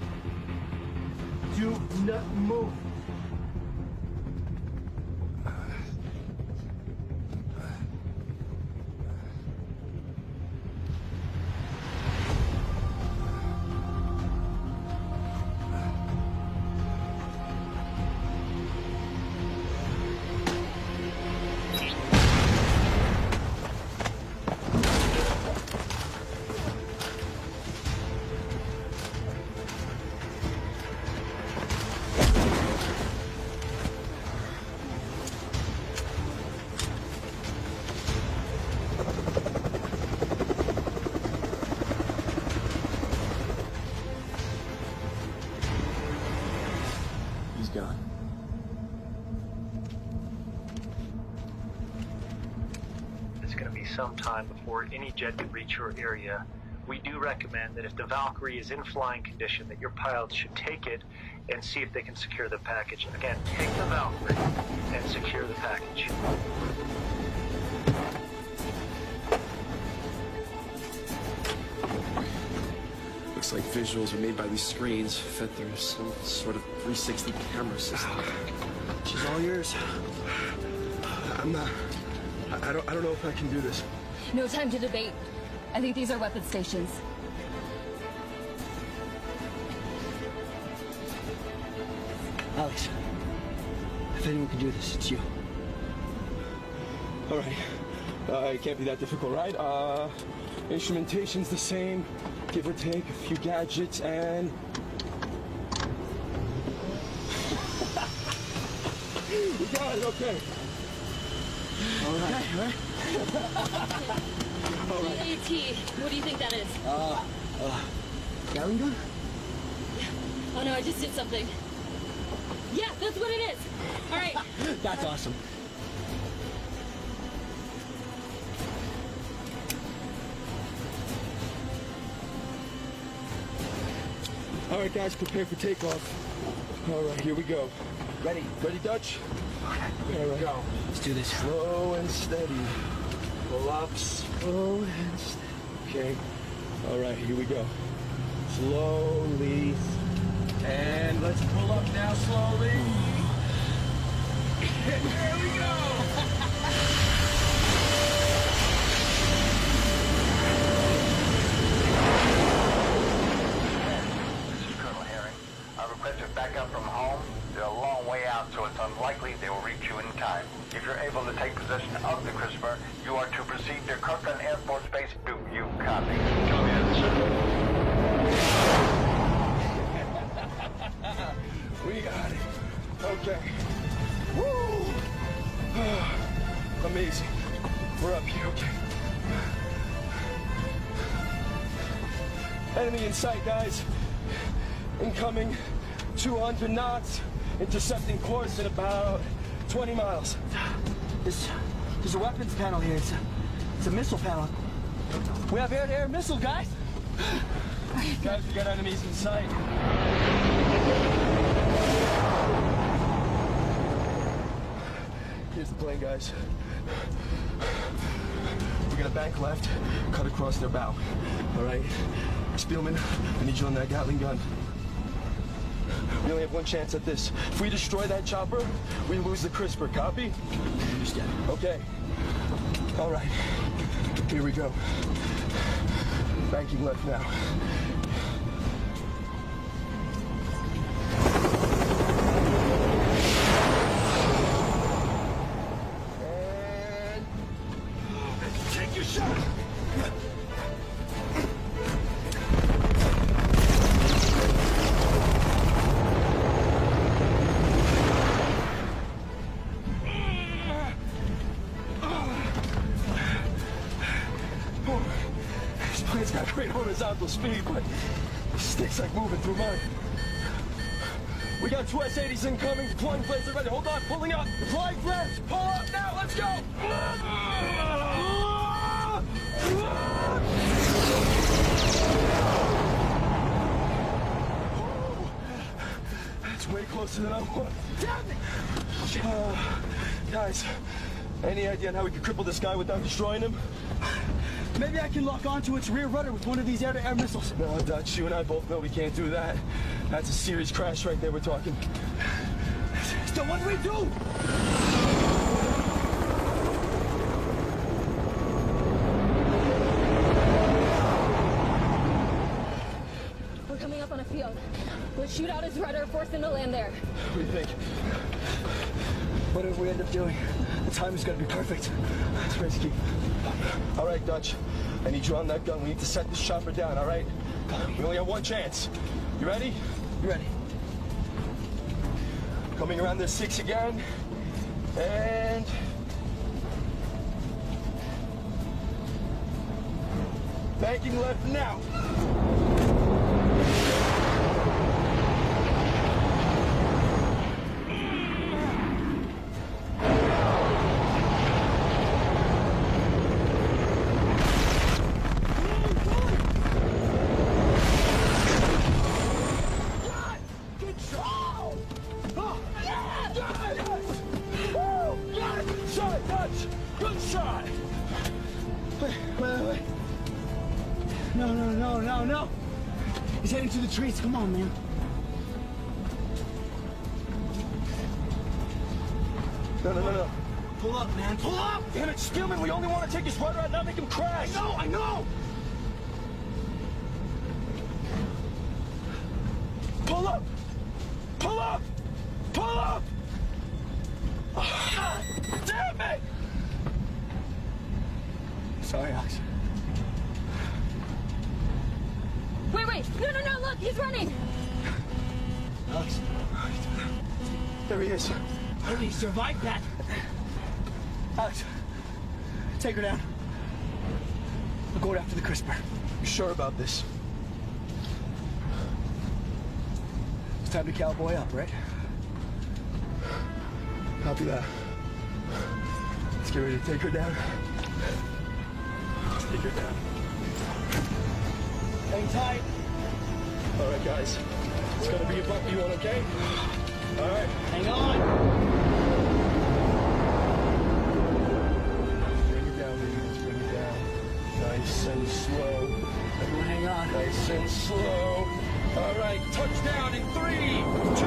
Do not move. He's gone. It's going to be some time before any jet can reach your area. We do recommend that if the Valkyrie is in flying condition, that your pilots should take it and see if they can secure the package. Again, take the Valkyrie and secure the package. Looks like visuals are made by these screens, fed through some sort of 360 camera system. She's all yours. I'm not... I don't know if I can do this. No time to debate. I think these are weapon stations. Alex, if anyone can do this, it's you. All right. It can't be that difficult, right? Instrumentation's the same, give or take a few gadgets, and... We got it, okay. All right. All right. AT, what do you think that is? Gatling gun? Oh no, I just did something. Yeah, that's what it is. All right. That's awesome. All All right, guys, prepare for takeoff. All right, here we go. Ready? Ready, Dutch? Okay, All right. go. Let's do this. Slow and steady. Pull up, slow and steady. Okay. All right, here we go. Slowly. And let's pull up now slowly. There we go. Requested backup from home. They're a long way out, so it's unlikely they will reach you in time. If you're able to take possession of the Crisper, you are to proceed to Kirkland Air Force Base. Do you copy? Copy, We got it. Okay. Woo! Amazing. We're up here, okay. Enemy in sight, guys. Incoming 200 knots, intercepting course at about 20 miles. There's a weapons panel here. It's a missile panel. We have air-to-air missile, guys. Guys, we got enemies in sight. Here's the plane, guys. We're gonna bank left, cut across their bow. All right? Spielman, I need you on that Gatling gun. We only have one chance at this. If we destroy that chopper, we lose the Crisper. Copy? Understand. Okay. All right. Here we go. Banking left now. And take your shot. It's got great horizontal speed, but it sticks like moving through mud. We got two S-80s incoming, deploying flares ready. Hold on, pulling up. Deploying flares. Pull up now, let's go! That's way closer than I want. Damn it! Guys, any idea on how we could cripple this guy without destroying him? Maybe I can lock onto its rear rudder with one of these air-to-air missiles. No, Dutch, you and I both know we can't do that. That's a serious crash right there we're talking. So what do we do? We're coming up on a field. Let's shoot out his rudder, force him to land there. What do you think? Whatever we end up doing, the time is going to be perfect. It's risky. All right, Dutch. I need you on that gun. We need to set this chopper down, all right? We only have one chance. You ready? You ready? Coming around the 6 again. And... banking left now. No. He's heading to the trees. Come on, man. No. Pull up, man. Pull up! Damn it, Spielman, we only want to take his rudder out, not make him crash. I know! Pull up! Pull up! Pull up! God damn it! Sorry, Alex. Wait. No, look, he's running. Alex. There he is. How did he survive that? Alex, take her down. We're going after the Crisper. You sure about this? It's time to cowboy up, right? Copy that. Let's get ready to take her down. Let's take her down. Hang tight. All right, guys. It's gonna be a bumpy one, okay? All right. Hang on. Bring it down, baby. Let's bring it down. Nice and slow. Everyone hang on. Nice and slow. All right, touchdown in 3, 2.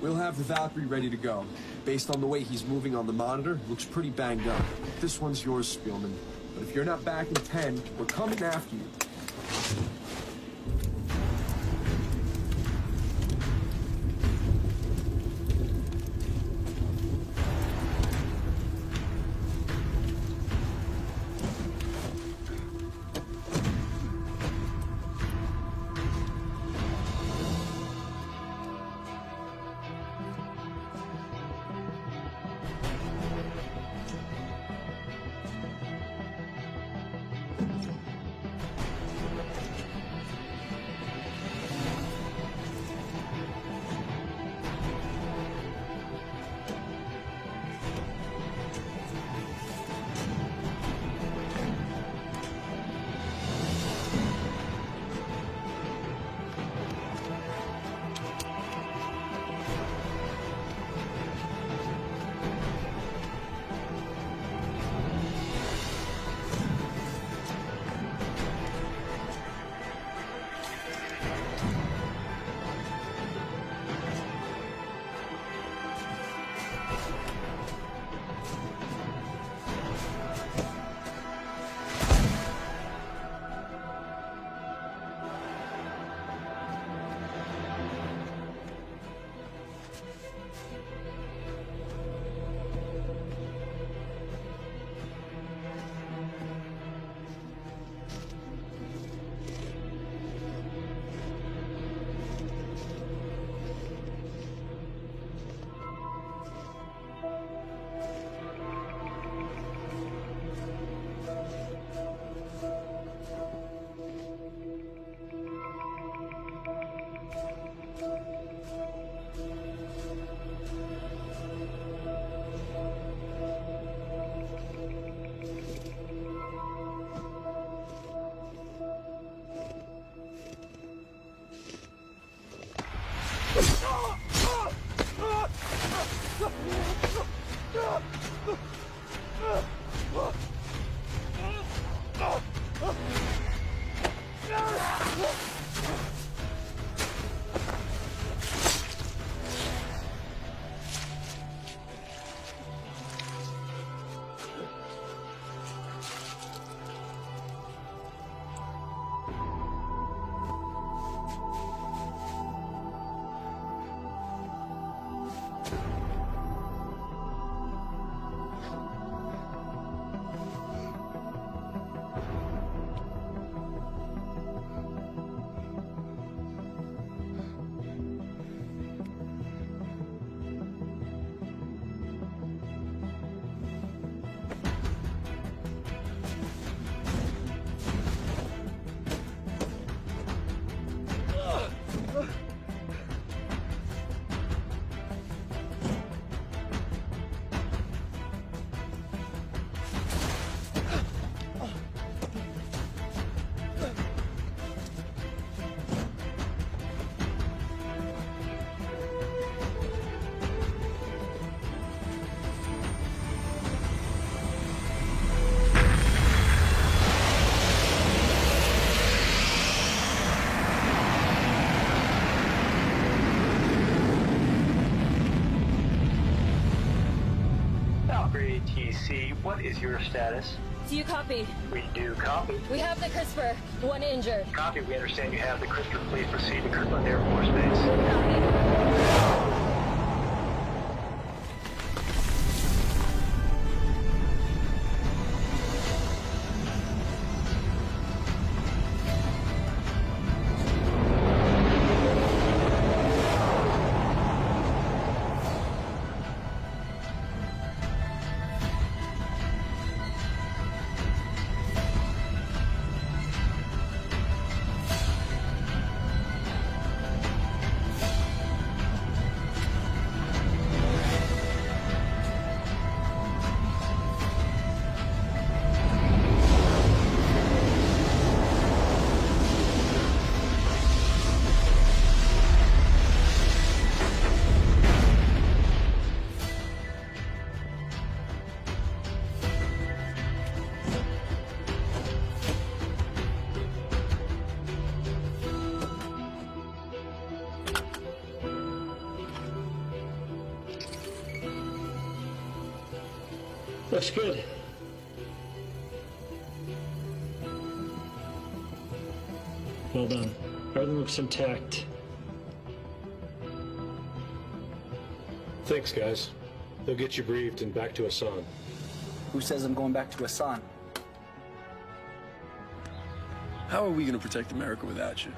We'll have the Valkyrie ready to go. Based on the way he's moving on the monitor, looks pretty banged up. This one's yours, Spielman. But if you're not back in 10, we're coming after you. ATC, what is your status? Do you copy? We do copy. We have the CRISPR. One injured. Copy. We understand you have the CRISPR. Please proceed to Kirtland Air Force Base. Looks good. Well done. Everything looks intact. Thanks, guys. They'll get you briefed and back to Hassan. Who says I'm going back to Hassan? How are we going to protect America without you?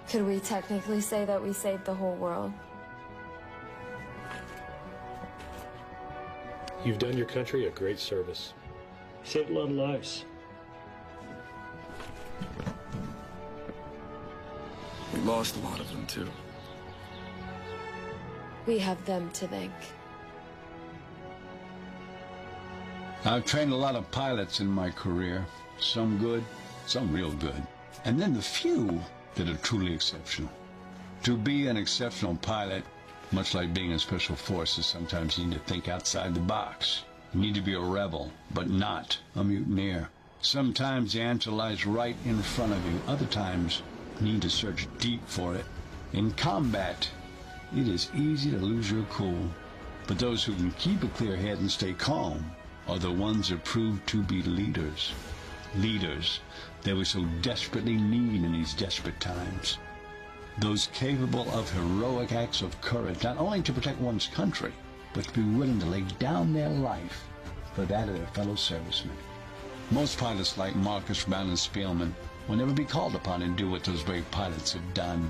Could we technically say that we saved the whole world? You've done your country a great service. Saved a lot of lives. We lost a lot of them, too. We have them to thank. I've trained a lot of pilots in my career. Some good, some real good. And then the few that are truly exceptional. To be an exceptional pilot, much like being in special forces, sometimes you need to think outside the box. You need to be a rebel, but not a mutineer. Sometimes the answer lies right in front of you. Other times, you need to search deep for it. In combat, it is easy to lose your cool, but those who can keep a clear head and stay calm are the ones that prove to be leaders. Leaders that we so desperately need in these desperate times. Those capable of heroic acts of courage, not only to protect one's country, but to be willing to lay down their life for that of their fellow servicemen. Most pilots like Marcus, Brown, and Spielman will never be called upon to do what those very pilots have done,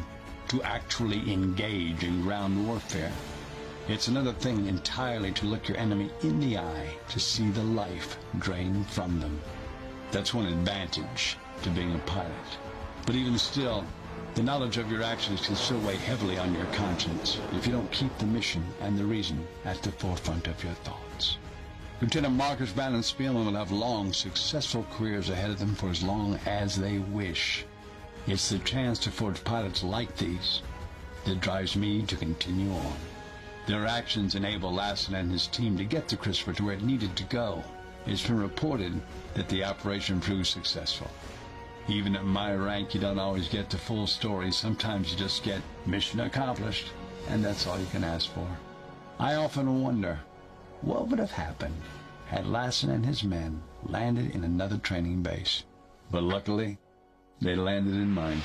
to actually engage in ground warfare. It's another thing entirely to look your enemy in the eye to see the life drained from them. That's one advantage to being a pilot. But even still, the knowledge of your actions can still weigh heavily on your conscience if you don't keep the mission and the reason at the forefront of your thoughts. Lieutenant Marcus, Brown, and Spielman will have long, successful careers ahead of them for as long as they wish. It's the chance to forge pilots like these that drives me to continue on. Their actions enable Lassen and his team to get the Christopher to where it needed to go. It's been reported that the operation proved successful. Even at my rank, you don't always get the full story. Sometimes you just get mission accomplished, and that's all you can ask for. I often wonder, what would have happened had Lassen and his men landed in another training base? But luckily, they landed in mine.